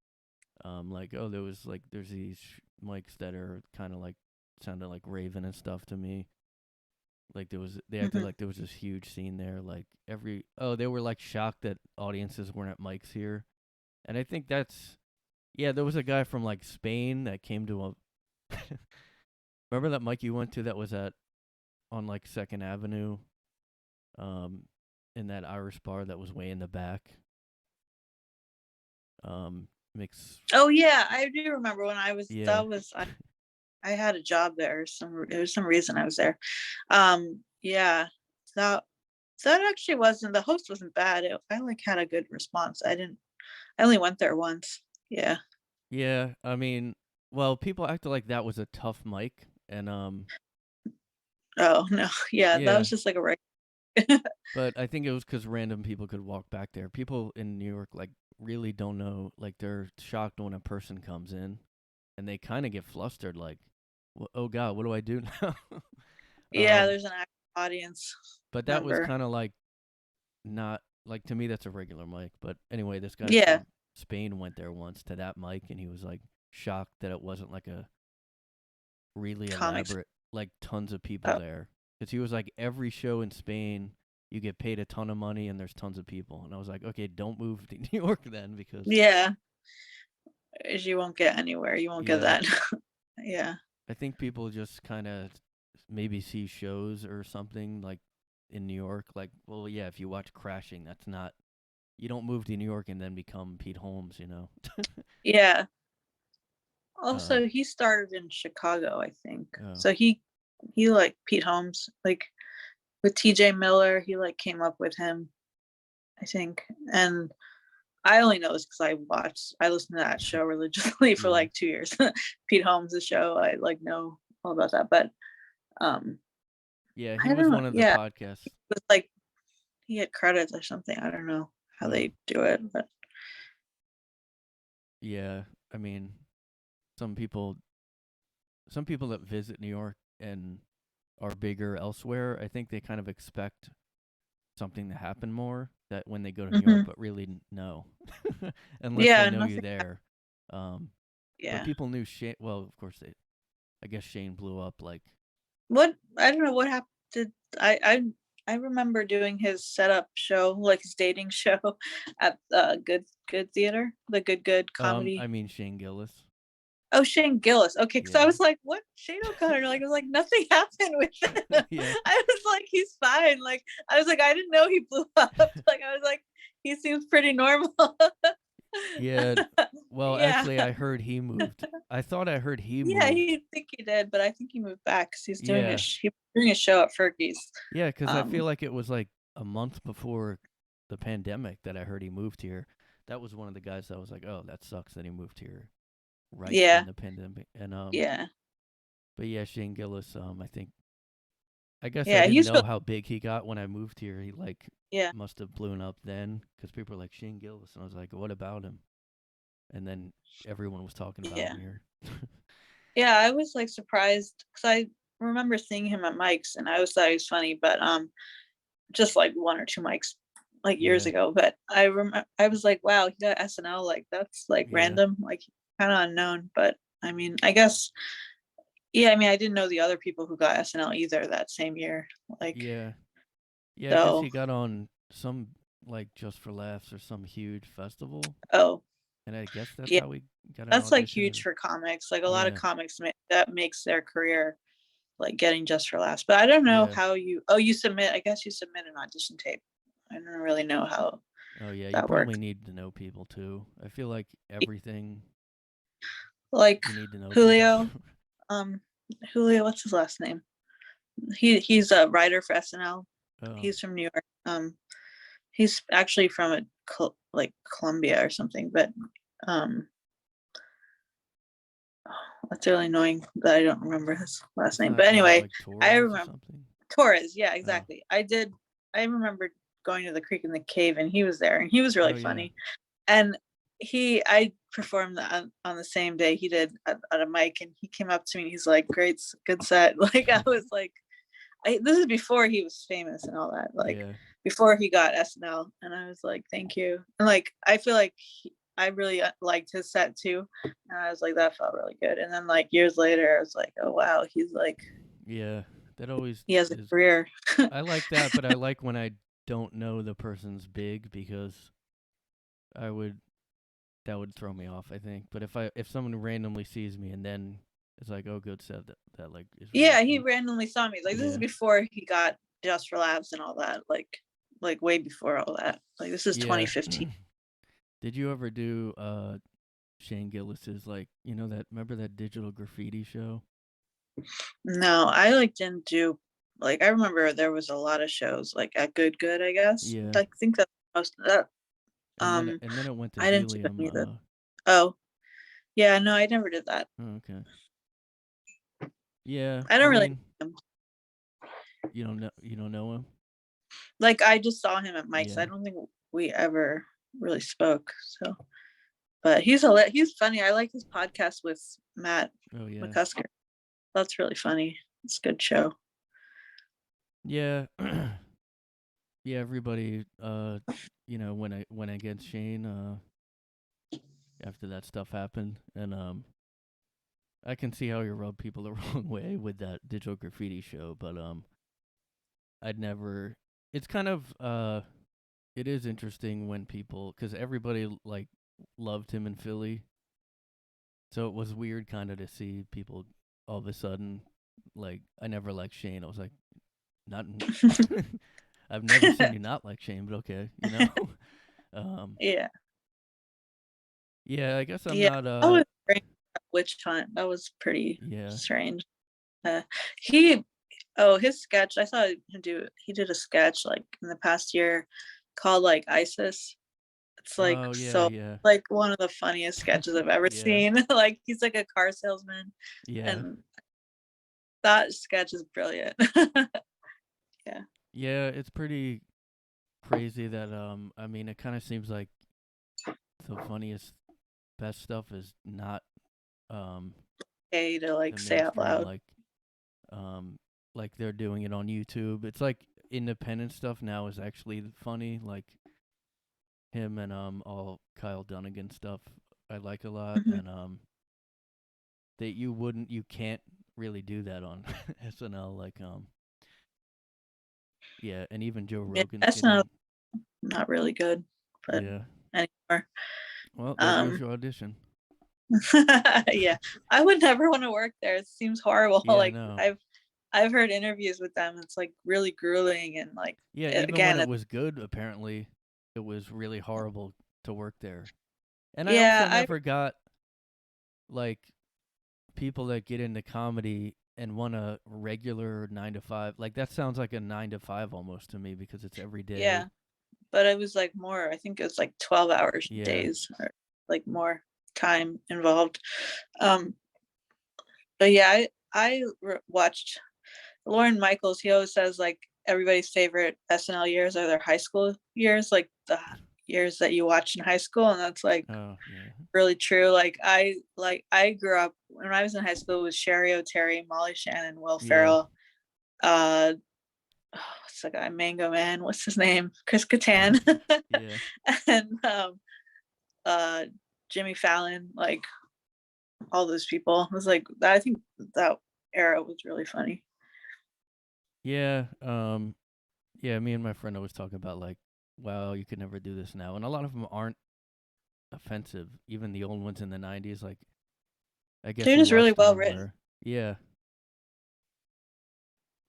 Like, oh, there's these mics that are kind of like sounded like Raven and stuff to me. Like they acted Mhm. like there was this huge scene there. Like they were like shocked that audiences weren't at mics here, and I think that's there was a guy from like Spain that came to a. Remember that mic you went to that was on like 2nd Avenue, in that Irish bar that was way in the back. Mix. Oh yeah, I do remember when I was. Yeah. That was I had a job there. There was some reason I was there. Yeah, that actually wasn't. The host wasn't bad. I like had a good response. I only went there once. Yeah. Yeah, I mean, well, people acted like that was a tough mic, and Oh no. Yeah, that yeah, was just like a right. but I think it was because random people could walk back there. People in New York like really don't know, like they're shocked when a person comes in, and they kind of get flustered, like, oh God, what do I do now? Yeah, there's an active audience But that was member. kind of like not like to me that's a regular mic. But anyway, this guy Yeah. from Spain went there once to that mic, and he was like shocked that it wasn't like a really Comics. elaborate, like tons of people there. Because he was like, every show in Spain, you get paid a ton of money and there's tons of people. And I was like, okay, don't move to New York then, because Yeah. You won't get anywhere. You won't get yeah, that. Yeah. I think people just kind of maybe see shows or something like in New York. Like, well, yeah, if you watch Crashing, that's not. You don't move to New York and then become Pete Holmes, you know. Yeah. Also, he started in Chicago, I think. Oh. So he like Pete Holmes, like with TJ Miller, he like came up with him, I think. And I only know this because I listened to that show religiously for Yeah. like 2 years. Pete Holmes' show, I like know all about that. But yeah, I he was don't know. one of the Yeah, podcasts. it was like he had credits or something. I don't know how they do it, but yeah, I mean, some people that visit New York and are bigger elsewhere, I think they kind of expect something to happen more that when they go to New York, but really no, unless yeah, they know you nothing. there. Yeah. But people knew Shane. Well, of course I guess Shane blew up. Like, What I don't know what happened. I remember doing his setup show, like his dating show, at Good Theater, the Good comedy. I mean Shane Gillis. Oh, Shane Gillis. Okay, because I Yeah. was like, what? Shane O'Connor? Like, it was like nothing happened with him. Yeah. I was like, he's fine. Like, I was like, I didn't know he blew up. Like, I was like, he seems pretty normal. Yeah. Well, Yeah. actually, I heard he moved. I thought I heard he moved. Yeah, I think he did, but I think he moved back because he's doing Yeah. he's doing a show at Fergie's. Yeah, because I feel like it was like a month before the pandemic that I heard he moved here. That was one of the guys that was like, "Oh, that sucks that he moved here right Yeah. in the pandemic." And Yeah. but yeah, Shane Gillis. I guess Yeah, I didn't he's know how big he got when I moved here. He like Yeah. must have blown up then because people were like Shane Gillis, and I was like, "What about him?" And then everyone was talking about Yeah. him here. Yeah, I was like surprised because I remember seeing him at Mike's and I always thought he was funny, but just like 1 or 2 mics like years Yeah. ago. But I was like, wow, he got SNL, like that's like Yeah. random, like kind of unknown. But I mean, I guess, yeah, I mean, I didn't know the other people who got SNL either that same year. Like, Yeah. Yeah, I guess so, he got on some like Just for Laughs or some huge festival, oh, and I guess that's yeah, how we got an that's like audition. huge for comics. Like, a lot of Yeah. comics that makes their career like getting Just for Laughs. But I don't know Yeah. how you, I guess you submit an audition tape. I don't really know how Oh yeah, you that works. probably need to know people too. I feel like everything Like you need to know Julio, people. um, Julio, what's his last name? He's a writer for SNL. Oh. He's from New York. He's actually from like Columbia or something, but um, that's really annoying that I don't remember his last It's name. not, But is it anyway, like I Torres or remember something? Torres. Yeah, Oh. exactly. I remember going to the Creek in the Cave, and he was there, and he was really Oh yeah. funny. And I performed on the same day he did at a mic, and he came up to me and he's like, "Great, good set." Like, I was like, this is before he was famous and all that, like Yeah. before he got SNL, and I was like, "Thank you." And like, I feel like I really liked his set too, and I was like, that felt really good. And then like years later, I was like, oh wow, he's like, Yeah. That always he has a is. career. I like that, but I like when I don't know the person's big because I would that would throw me off, I think. But if someone randomly sees me and then it's like, oh, good set, that like is really Yeah, he cool. randomly saw me. Like, this is Yeah. before he got Just for Laughs and all that. Like way before all that. Like, this is Yeah. 2015. Did you ever do Shane Gillis's like remember that digital graffiti show? No, I like didn't do, like, I remember there was a lot of shows like at Good, I guess. Yeah. I think that's most of that. And then it went to I didn't do Helium. any of that. Oh, yeah, no, I never did that. Oh, okay. Yeah, I I don't really mean, know him. you don't know him? Like, I just saw him at Mike's. Yeah. I don't think we ever really spoke. So, but he's funny. I like his podcast with Matt Oh yeah. McCusker. That's really funny. It's a good show. Yeah. Yeah, everybody when I went against Shane after that stuff happened, and I can see how you rub people the wrong way with that digital graffiti show, but I'd never. It's kind of it is interesting when people, cuz everybody like loved him in Philly. So it was weird kind of to see people all of a sudden like, I never liked Shane. I was like, not I've never seen you not like Shane, but okay, Yeah. Yeah, I guess I'm Yeah. not That was strange. Witch hunt. That was pretty yeah. strange. Uh, his sketch. I saw him do. He did a sketch like in the past year called like ISIS. It's like Oh, yeah, so yeah. like one of the funniest sketches I've ever Yeah. seen. Like, he's like a car salesman, Yeah. and that sketch is brilliant. Yeah. Yeah, it's pretty crazy that I mean, it kind of seems like the funniest best stuff is not Okay, to like the say out mainstream, loud. like they're doing it on YouTube. It's like independent stuff now is actually funny, like him and all Kyle Dunnigan stuff I like a lot, Mhm. and that you can't really do that on SNL, like yeah, and even Joe Yeah, Rogan's that's not really good, but yeah. anymore. Well, there goes your audition. Yeah, I would never want to work there. It seems horrible. Yeah, Like, no. I've heard interviews with them. It's like really grueling, and like, Yeah, even when again, it was good, apparently, it was really horrible to work there. And I also yeah, never got like people that get into comedy and want a regular 9 to 5. Like that sounds like a 9 to 5 almost to me because it's every day. yeah, but it was like more. I think it was like 12-hour Yeah. days, or like more time involved. Um, but yeah, watched Lauren Michaels. He always says like everybody's favorite SNL years are their high school years, like the years that you watch in high school, and that's like Oh, yeah. really true. Like, I grew up when I was in high school with Sherry O'Terry, Molly Shannon, Will Yeah. Ferrell, what's the guy, Mango Man, what's his name, Chris Kattan, Yeah. and Jimmy Fallon. Like, all those people. It was like, I think that era was really funny. Yeah. Yeah. Me and my friend always talk about like, wow, you could never do this now, and a lot of them aren't offensive. Even the old ones in the '90s, like I guess They're you just really watched well one written. where, yeah,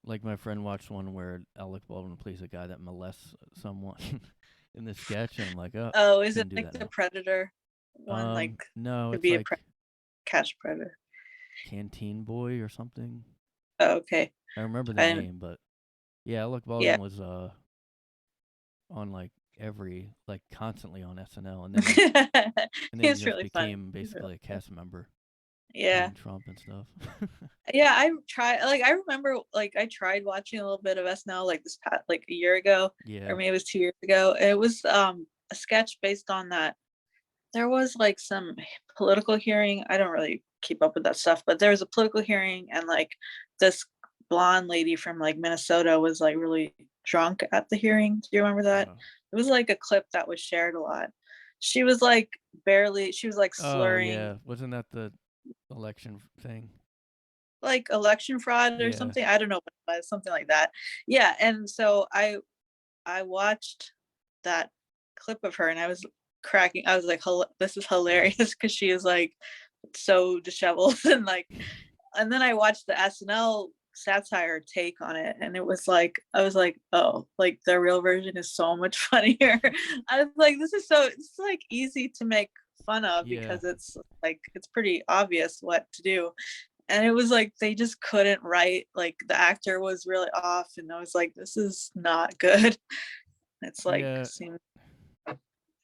like my friend watched one where Alec Baldwin plays a guy that molests someone in the sketch, and I'm like, oh, Oh, is it couldn't do like that the now. Predator one? Like No, could it's be like catch predator. Canteen Boy or something. Oh, okay. I remember the I name, but yeah, Alec yeah. Baldwin was on like constantly on SNL, and then he It's just really funny. became basically a cast member Yeah. playing Trump and stuff. Yeah, I remember like I tried watching a little bit of SNL like this past like a year ago, Yeah. or maybe it was 2 years ago. It was a sketch based on that. There was like some political hearing. I don't really keep up with that stuff, but there was a political hearing, and like this blonde lady from like Minnesota was like really drunk at the hearing. Do you remember that? Oh. It was like a clip that was shared a lot. She was like she was like Oh slurring yeah, wasn't that the election thing? like election fraud or Yeah. something. I don't know what it was, something like that. Yeah, and so I watched that clip of her and I was cracking. I was like, this is hilarious because she is like so disheveled and like. And then I watched the SNL satire take on it, and it was like I was like, oh, like the real version is so much funnier. I was like, it's like easy to make fun of Yeah. because it's like it's pretty obvious what to do, and it was like they just couldn't write, like the actor was really off, and I was like, this is not good. It's like Yeah.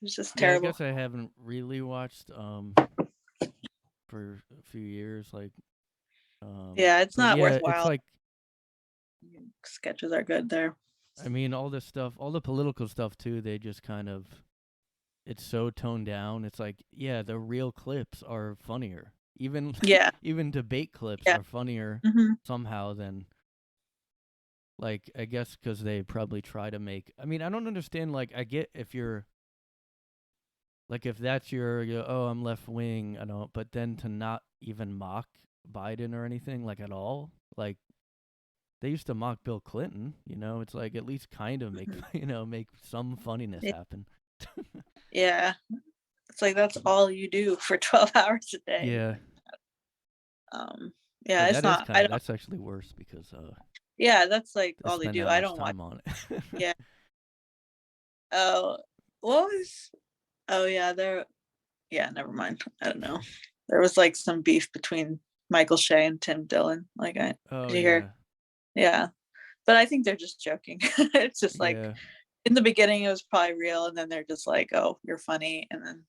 it's just Yeah, I terrible. guess I haven't really watched for a few years, like Yeah, it's but not yeah, it's worthwhile. like Sketches are good there. I mean all this stuff, all the political stuff too, they just kind of it's so toned down. It's like, yeah, the real clips are funnier. Even Yeah. even debate clips Yeah. are funnier Hmm. somehow than like I guess because they probably try to make. I mean, I don't understand. Like, I get if you're like if that's your oh I'm left wing, I don't. But then to not even mock Biden or anything like at all, like they used to mock Bill Clinton. It's like at least kind of make make some funniness happen. Yeah. It's like that's all you do for 12 hours a day. Yeah. Yeah, And it's that is not, I don't, that's actually worse because yeah, that's like they all they spend do. that I much don't watch. time on it. Yeah. Oh, what was, oh yeah, yeah, never mind. I don't know. There was like some beef between Michael Shea and Tim Dillon. Like, Oh did you hear? yeah. Yeah. But I think they're just joking. It's just like Yeah. in the beginning, it was probably real. And then they're just like, oh, you're funny. And then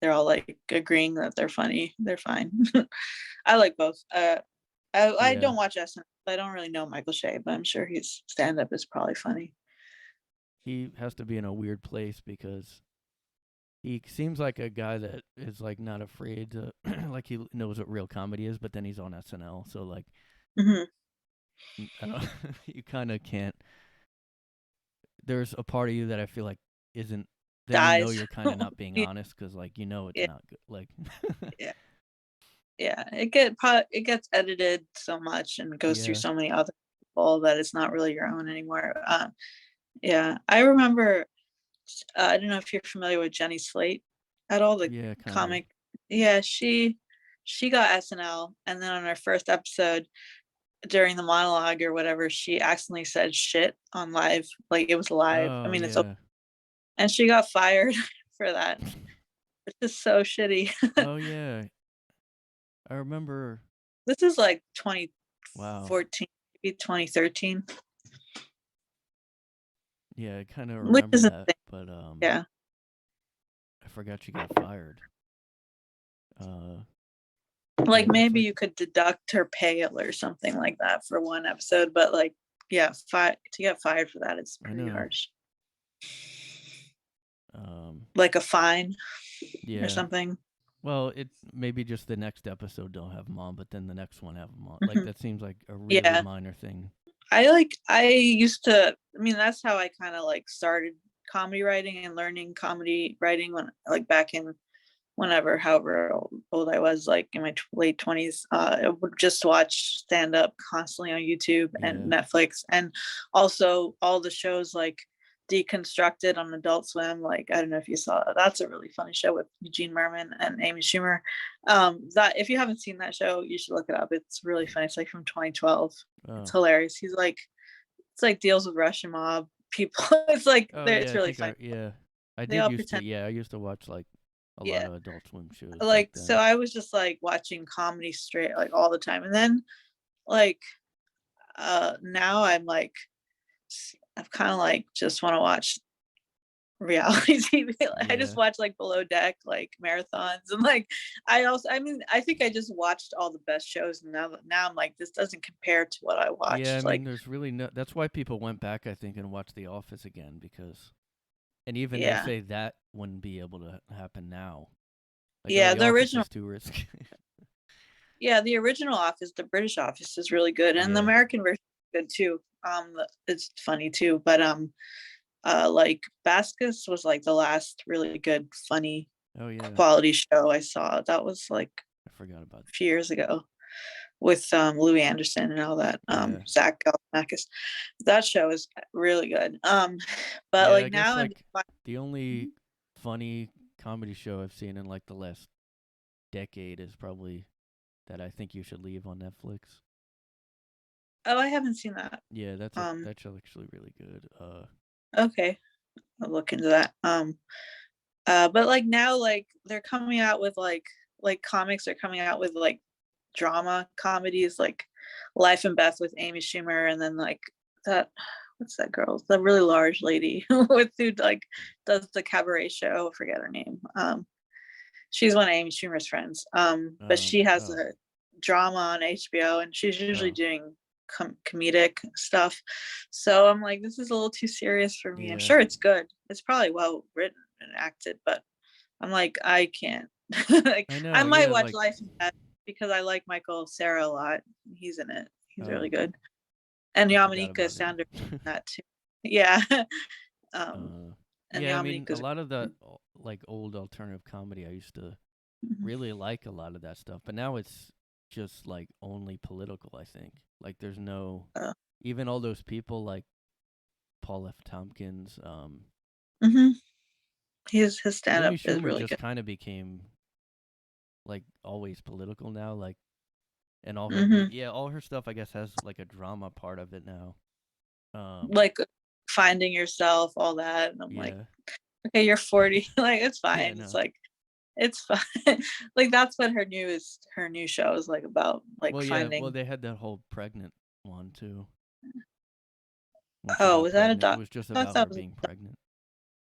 they're all like agreeing that they're funny. They're fine. I like both. I Yeah. don't watch SNL. I don't really know Michael Shea, but I'm sure his stand up is probably funny. He has to be in a weird place because he seems like a guy that is like not afraid to like he knows what real comedy is, but then he's on SNL, so like Hmm. I don't you kind of can't. There's a part of you that I feel like isn't. Then Dies. you're kind of not being Yeah, honest because like it's not good. Like yeah, yeah. It gets edited so much and goes through yeah, so many other people that it's not really your own anymore. Yeah, I remember. I don't know if you're familiar with Jenny Slate at all, the yeah, kind of. comic. Yeah, she got SNL, and then on her first episode, during the monologue or whatever, she accidentally said shit on live, like it was live. I Oh mean, it's yeah. and she got fired for that. It's just so shitty. Oh yeah. I remember. This is like Wow. 2014, maybe 2013, Yeah, I kind of which remember is a that, thing. but Yeah. I forgot she got fired. Like Yeah, that's maybe like you could deduct her pay or something like that for one episode, but like, yeah, to get fired for that is I pretty know. harsh. Um, Like a fine or yeah. something. Well, it maybe just the next episode don't have them on, but then the next one have them on. Like Mhm. that seems like a really Yeah. minor thing. I used to, I mean, that's how I kind of like started comedy writing and learning comedy writing when like back in however old I was, like in my late 20s, I would just watch stand up constantly on YouTube and Netflix, and also all the shows like Deconstructed on Adult Swim. Like, I don't know if you saw that. That's a really funny show with Eugene Merman and Amy Schumer. That, if you haven't seen that show, you should look it up. It's really funny. It's like from 2012. It's hilarious. He's like, it's like deals with Russian mob people. It's like, it's really funny. I used to watch like a lot of Adult Swim shows. Like, so I was just like watching comedy straight like all the time, and then like now I'm like, I've kind of like just want to watch reality TV. I just watch like Below Deck, like marathons, and like I mean, I think I just watched all the best shows, and now I'm like, this doesn't compare to what I watched. Yeah, I mean, there's really no. That's why people went back, I think, and watched The Office again, because, and even they say that wouldn't be able to happen now. Like, the original is too risky. Yeah, the original Office, the British Office, is really good, and the American version is good too. It's funny too, but like Bascus was like the last really good, funny, quality show I saw. That was like, I forgot about a few years ago, with Louis Anderson and all that. Zach Galifianakis. That show is really good. But like now, like the only funny comedy show I've seen in like the last decade is probably That I Think You Should Leave on Netflix. Oh, I haven't seen that. Yeah, that's actually really good. Okay, I'll look into that. But like now, like they're coming out with like comics are coming out with like drama comedies, like Life and Beth with Amy Schumer, and then like that, what's that girl, the really large lady with who like does the cabaret show, I forget her name. She's one of Amy Schumer's friends, but she has a drama on HBO, and she's usually doing comedic stuff. So I'm like, this is a little too serious for me. I'm sure it's good, it's probably well written and acted, but I'm like, I can't. Like, I might watch Life and Beth because I like Michael Cera a lot. He's in it. He's really good. And Yamaneika Sanders in that too. Yeah. And I mean, a lot of the like old alternative comedy, I used to really like a lot of that stuff, but now it's just like only political, I think. Like there's no, even all those people like Paul F. Tompkins. His stand-up Amy is Schumer really just good. kind of became like always political now, like, and all her all her stuff I guess has like a drama part of it now. Like finding yourself, all that, and I'm like, okay, you're 40. Like, it's fine. It's like, it's fine. Like that's what her new show is like about, like finding. Well, they had that whole pregnant one too. Oh, was that a doc? It was just about her being pregnant.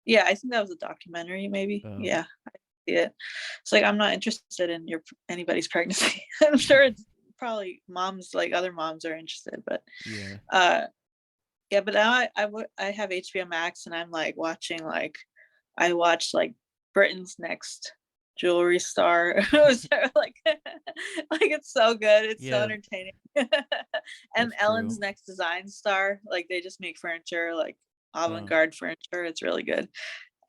Yeah, I think that was a documentary, maybe. Yeah, I see it. It's like, I'm not interested in anybody's pregnancy. I'm sure it's probably moms, like other moms are interested, but but now I have HBO Max, and I'm like watching, like I watched like Britain's Next Jewelry Star. like it's so good, it's so entertaining. And Ellen's Next Design Star, like they just make furniture, like avant-garde furniture. It's really good.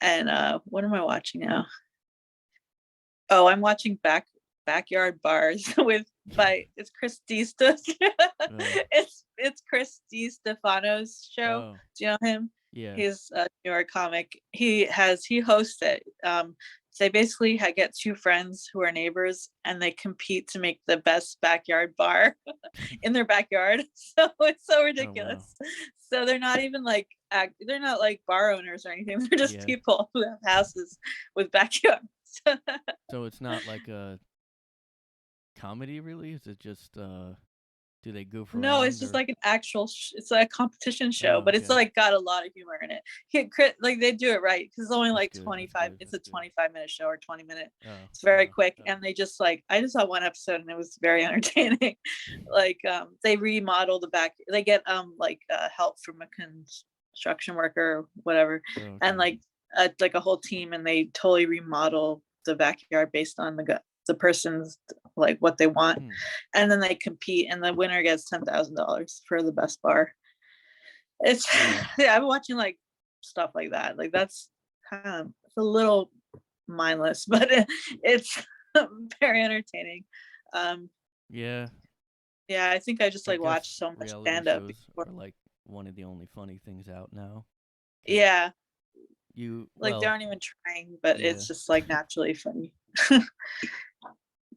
And what am I watching now? Oh, I'm watching Backyard Bars it's Chris it's Chris DiStefano's show. Do you know him? Yeah, he's a New York comic. He hosts it. They basically get two friends who are neighbors, and they compete to make the best backyard bar in their backyard. So it's so ridiculous. Oh, wow. So they're not even like they're not like bar owners or anything. They're just people who have houses with backyards. So it's not like a comedy, really? Is it just do they goof around? No, it's just like an actual it's like a competition show, but it's like got a lot of humor in it. Like they do it right, because it's only like 25. It's a 25-minute show, or 20-minute. It's very quick, and they just like, I just saw one episode and it was very entertaining. Like they remodel the back. They get like help from a construction worker or whatever, and like a whole team, and they totally remodel the backyard based on the person's like what they want, and then they compete, and the winner gets $10,000 for the best bar. It's I'm watching like stuff like that. Like that's kind of, it's a little mindless, but it's very entertaining. Yeah, Yeah, I think I just I like guess watched so much reality stand up shows before. are like one of the only funny things out now. 'Cause Yeah, like they well, aren't even trying, but yeah. it's just like naturally funny.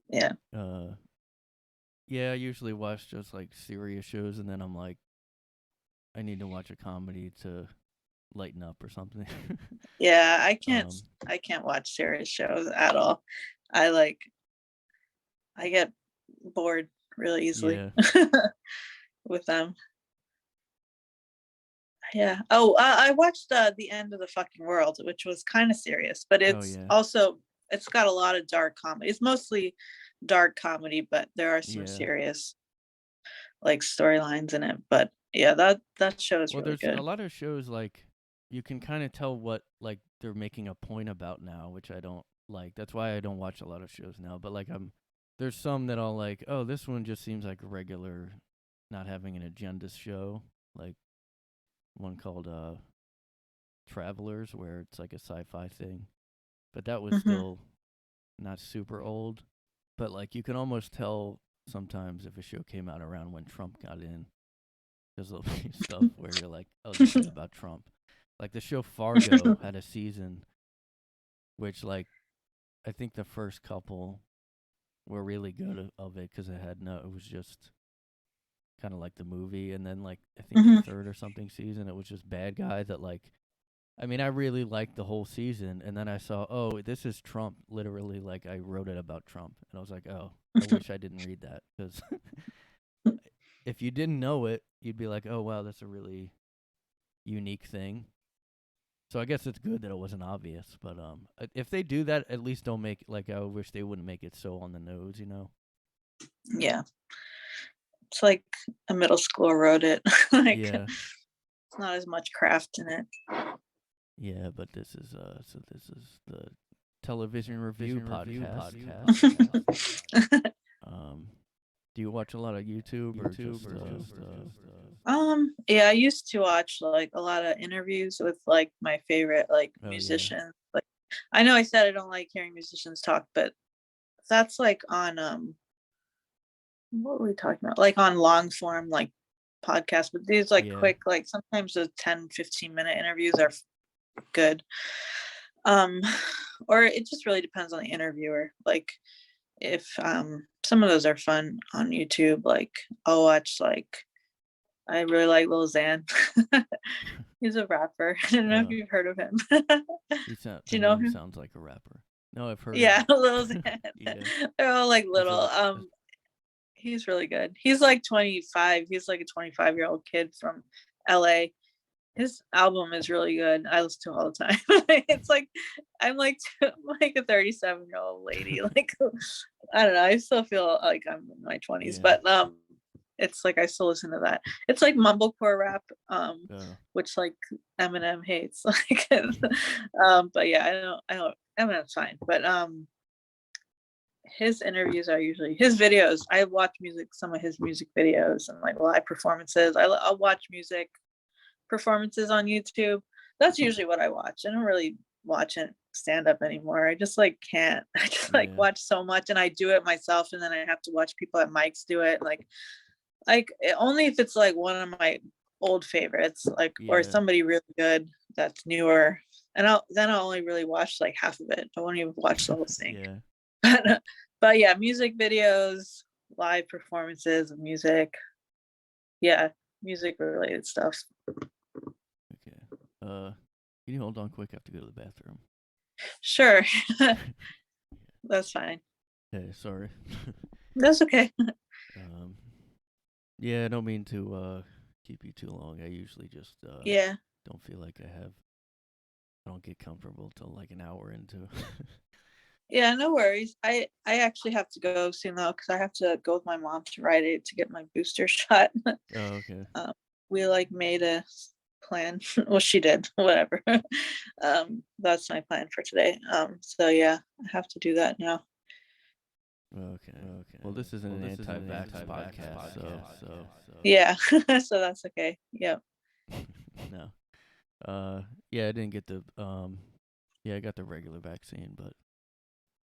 Yeah. Yeah, I usually watch just like serious shows, and then I'm like, I need to watch a comedy to lighten up or something. Yeah, Um, I can't watch serious shows at all. I get bored really easily yeah, with them. Yeah. Oh, I watched The End of the Fucking World, which was kind of serious, but oh it's yeah, also it's got a lot of dark comedy. It's mostly dark comedy, but there are some yeah. serious like storylines in it. But yeah, that show is Well, really there's a good. lot of shows like you can kind of tell what like they're making a point about now, which I don't like. That's why I don't watch a lot of shows now. But like there's some that I'll like. Oh, this one just seems like a regular, not having an agenda show. Like one called Travelers, where it's like a sci-fi thing. But that was Hmm. still not super old. But like you can almost tell sometimes if a show came out around when Trump got in. There'll be stuff where you're like, oh, this is about Trump. Like the show Fargo had a season, which like I think the first couple were really good of it because it was just kind of like the movie, and then like I think the Hmm. third or something season, it was just bad guy that like. I mean, I really liked the whole season, and then I saw, oh, this is Trump. Literally, like I wrote it about Trump, and I was like, oh, I wish I didn't read that because if you didn't know it, you'd be like, oh wow, that's a really unique thing. So I guess it's good that it wasn't obvious, but if they do that, at least don't make like I wish they wouldn't make it so on the nose, you know? Yeah, it's like a middle schooler wrote it. Like Yeah, it's not as much craft in it. yeah. But this is the television review podcast. Um, do you watch a lot of YouTube or just Yeah, I used to watch like a lot of interviews with like my favorite like Oh yeah, musicians. Like I know I said I don't like hearing musicians talk, but that's like on what were we talking about? Like on long form like podcasts, but these like yeah, quick, like sometimes the 10-15 minute interviews are good. Um or it just really depends on the interviewer. Like if some of those are fun on YouTube, like I'll watch like I really like Lil Xan. He's a rapper. I don't know if uh, you've heard of him. the Do you know name him? sounds like a rapper. No, I've heard. Yeah, Lil Xan. Yeah, They're all like is little. it? He's really good. He's like 25. He's like a 25-year-old kid from LA. His album is really good. I listen to it all the time. It's like I'm like I'm like a 37-year-old lady. Like I don't know. I still feel like I'm in my 20s, Yeah. but it's like I still listen to that. It's like mumblecore rap, which like Eminem hates. Like but yeah, I don't Eminem's fine. But his interviews are usually his videos. I watch some of his music videos and like live performances. I'll watch music performances on YouTube. That's usually what I watch. I don't really watch it stand up anymore. I just like can't. I just like Yeah. watch so much and I do it myself and then I have to watch people at mics do it. Like only if it's like one of my old favorites, like or Yeah. somebody really good that's newer. And I'll only really watch like half of it. I won't even watch the whole thing. Yeah. But yeah, music videos, live performances of music. Yeah, music related stuff. Okay. Can you hold on quick? I have to go to the bathroom. Sure. That's fine. Hey, sorry. That's okay. Yeah, I don't mean to keep you too long. I usually just Yeah. don't feel like I don't get comfortable till like an hour into. Yeah, no worries. I actually have to go soon though, because I have to go with my mom to Rite Aid to get my booster shot. Oh, okay. We like made a plan. Well, she did. Whatever. That's my plan for today. So yeah, I have to do that now. Okay. Well, this isn't an anti-vax podcast, so. Yeah. So that's okay. Yep. No. Yeah, I didn't get to Yeah, I got the regular vaccine, but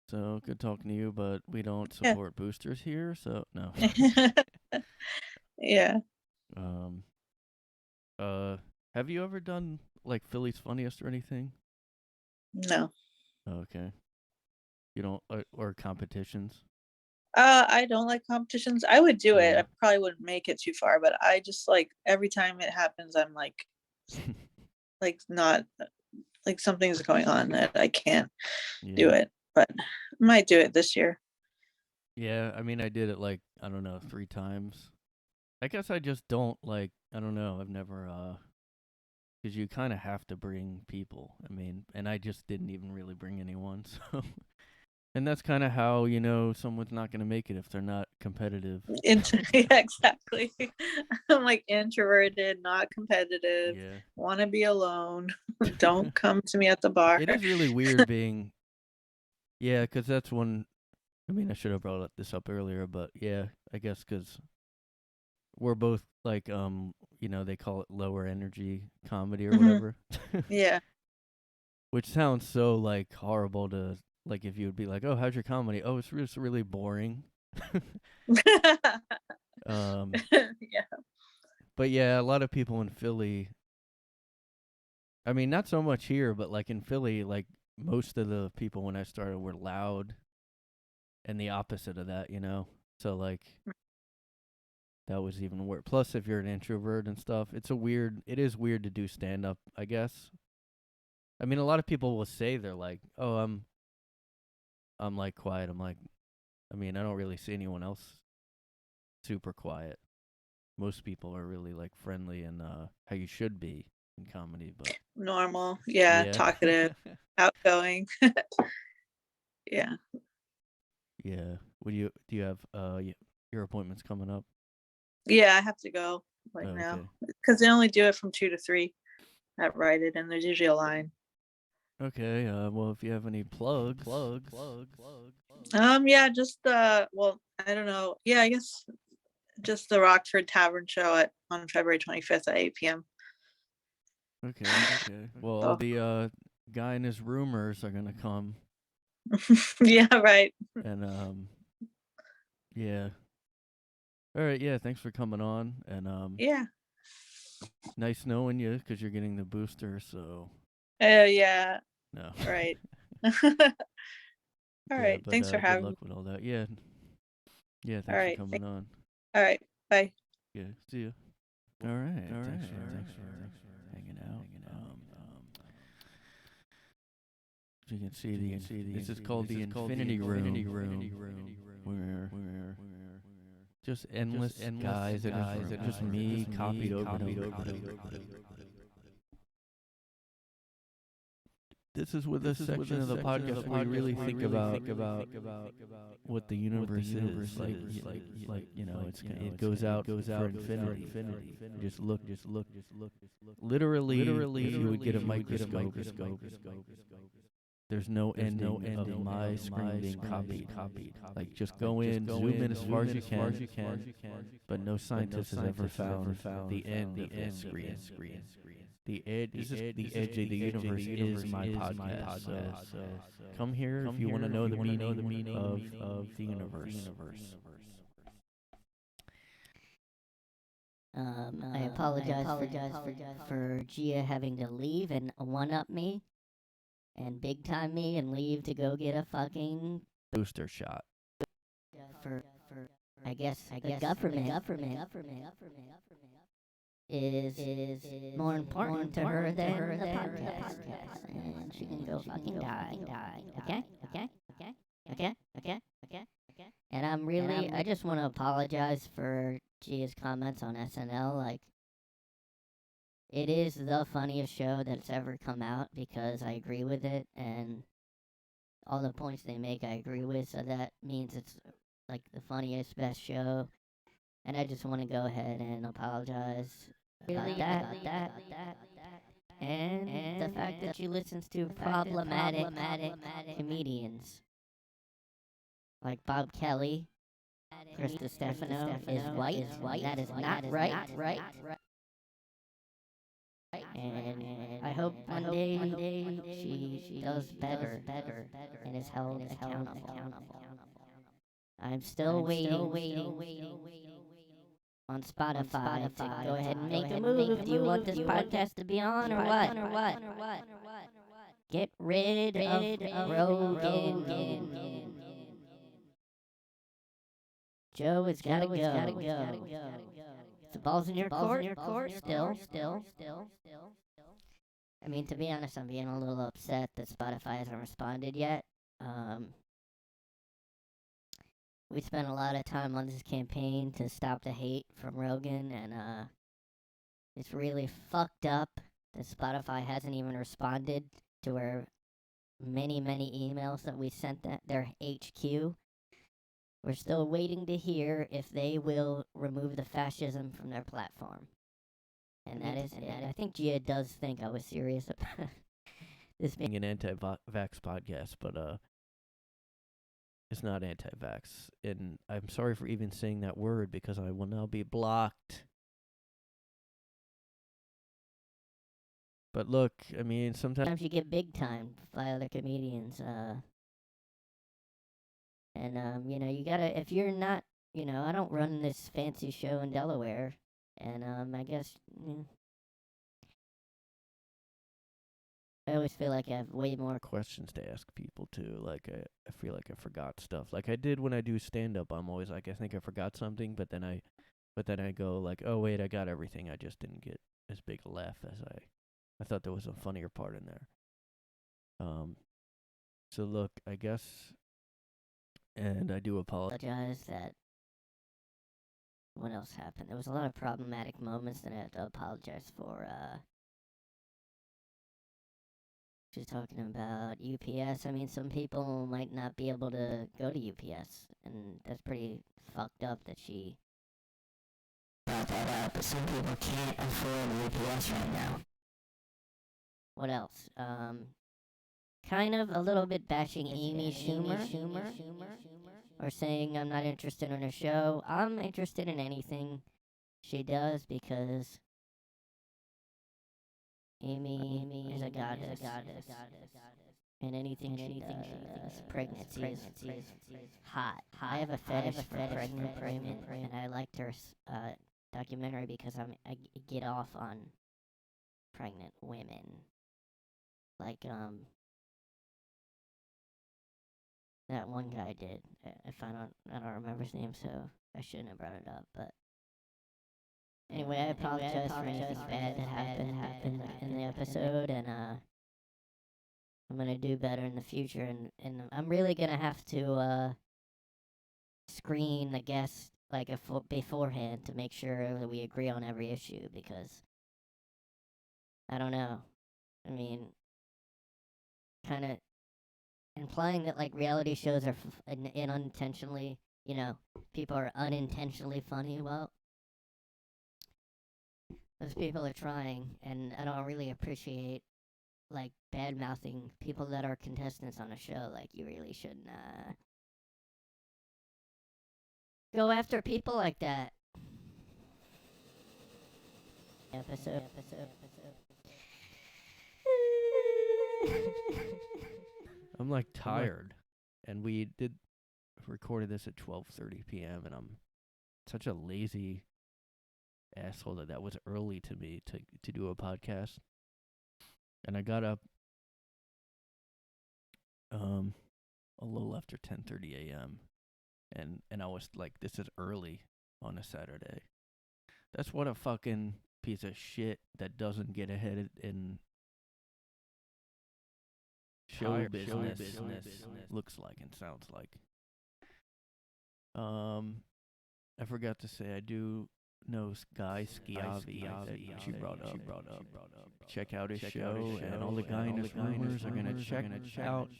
so good talking to you. But we don't support boosters here, so no. Yeah. Have you ever done like Philly's Funniest or anything? No. Okay. You don't or competitions? I don't like competitions. I would do it. Yeah. I probably wouldn't make it too far, but I just like every time it happens, I'm like not like something's going on that I can't do Yeah. it. But I might do it this year. Yeah, I mean, I did it like, I don't know, 3 times. I guess I just don't like, I don't know, I've never, because you kind of have to bring people. I mean, and I just didn't even really bring anyone, so. And that's kind of how, you know, someone's not going to make it if they're not competitive. Yeah, exactly. I'm like introverted, not competitive, Yeah. want to be alone. Don't come to me at the bar. It is really weird being, yeah, because that's one, I mean, I should have brought this up earlier, but yeah, I guess because we're both like, you know, they call it lower energy comedy or whatever. Yeah. Which sounds so like horrible to, like, if you would be like, oh, how's your comedy? Oh, it's just really boring. Yeah. But yeah, a lot of people in Philly, I mean, not so much here, but like in Philly, like most of the people when I started were loud and the opposite of that, you know? So like that was even worse. Plus, if you're an introvert and stuff, it is weird to do stand up, I guess. I mean, a lot of people will say they're like, oh, I'm like quiet. I'm like, I mean, I don't really see anyone else super quiet. Most people are really like friendly and how you should be in comedy, but Normal. Yeah. Talkative, outgoing. Yeah. Yeah. Do you have your appointments coming up? Yeah, I have to go now Okay. because they only do it from 2 to 3 at Rite Aid, and there's usually a line. Okay. Well, if you have any plugs. Yeah, just well, I don't know. Yeah, I guess just the Rockford Tavern show on February 25th at 8 p.m. Okay. Well, all the guy and his roomers are gonna come. Yeah, right. And yeah. All right. Yeah. Thanks for coming on. And Yeah. nice knowing you because you're getting the booster. So. Yeah. No. Right. All Yeah, right. but Thanks for good having luck me. with all that. Yeah. Yeah. All Thanks for right. coming on. All right. Bye. Yeah. See you. All right. Thanks for hanging out. You can see this is called the Infinity Room. Where just endless guys in his room. Just me copied over and over. This is with a section of the podcast where we really think about what the universe is. Like you know, it goes out for infinity. Just look. Literally, if you would get a microscope, there's no ending of my screen being copied. Like just go in, zoom in as far as you can. But no scientist has ever found the end of the screen. The edge, the edge of the universe is my podcast. So come here if you want to know the meaning of the universe. I apologize for Jia having to leave and one-up me and big-time me and leave to go get a fucking Booster shot. for I guess the government is more important to her than the podcast, and she can go fucking die. Okay. And I just want to apologize for Gia's comments on SNL. Like, it is the funniest show that's ever come out because I agree with it, and all the points they make I agree with, so that means it's like the funniest, best show. And I just want to go ahead and apologize about that. And the fact that she listens to problematic comedians like Bob Kelly, Krista Stefano is white. That is not right. And I hope one day she does better and is held accountable. I'm still waiting on Spotify to go ahead and make a move. Do you want this podcast to be on or what? Get rid of Rogan. Joe has gotta go. The ball's in your court. Still. I mean, to be honest, I'm being a little upset that Spotify hasn't responded yet. We spent a lot of time on this campaign to stop the hate from Rogan, and it's really fucked up that Spotify hasn't even responded to our many emails that we sent their HQ. We're still waiting to hear if they will remove the fascism from their platform. And I think Jia does think I was serious about this being an anti-vax podcast, but it's not anti-vax. And I'm sorry for even saying that word because I will now be blocked. But look, I mean, sometimes you get big time by other comedians, and you gotta, if you're not, I don't run this fancy show in Delaware, and I guess I always feel like I have way more questions to ask people too. Like I feel like I forgot stuff. Like I did when I do stand up. I'm always like, I think I forgot something, but then I go like, oh wait, I got everything. I just didn't get as big a laugh as I thought there was a funnier part in there. So look, I guess, and I do apologize that. What else happened? There was a lot of problematic moments that I have to apologize for. She's talking about UPS. I mean, some people might not be able to go to UPS, and that's pretty fucked up that she brought that up. But some people can't afford UPS right now. What else? Kind of a little bit bashing Amy Schumer, or saying I'm not interested in her show. I'm interested in anything she does because Amy is a goddess. And anything she does, pregnancy is hot. I have a fetish for pregnant women, and I liked her documentary because I get off on pregnant women. Like, that one guy did. If I don't remember his name, so I shouldn't have brought it up, but anyway, I apologize for anything bad that happened in the episode, and I'm gonna do better in the future, and I'm really gonna have to screen the guests like beforehand to make sure that we agree on every issue, because I don't know. I mean, kind of implying that like reality shows are unintentionally, people are unintentionally funny. Well, those people are trying, and I don't really appreciate like bad mouthing people that are contestants on a show. Like, you really shouldn't go after people like that. Episode. I'm like tired, and we recorded this at 12:30 p.m. and I'm such a lazy asshole that was early to me to do a podcast. And I got up a little after 10:30 a.m. and I was like, this is early on a Saturday. That's what a fucking piece of shit that doesn't get ahead in show business looks like and sounds like. I forgot to say I do know Guy Schiavi that she brought up. Check out his show, and all the Guy and his rumors are gonna check out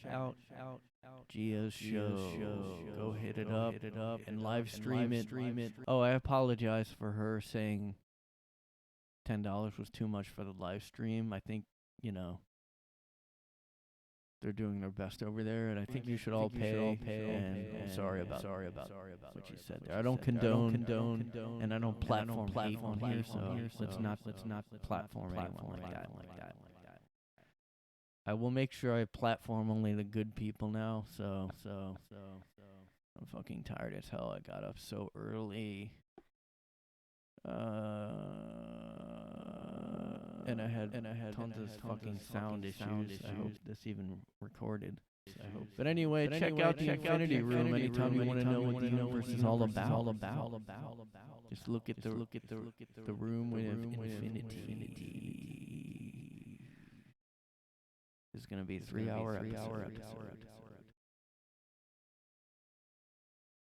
Gia's show. Go hit it up and live stream it. Oh, I apologize for her saying $10 was too much for the live stream. I think, they're doing their best over there, and I think you should all pay. And I'm sorry about what you said there. I don't condone, and I don't platform hate on here, so let's not platform anyone like that. I will make sure I platform only the good people now. So. I'm fucking tired as hell. I got up so early. And I had tons of fucking sound issues. I hope this even recorded. I hope. But anyway, check out the Infinity Room anytime you want to know what the universe is all about. Just look at the room with infinity. This is gonna be a 3-hour episode.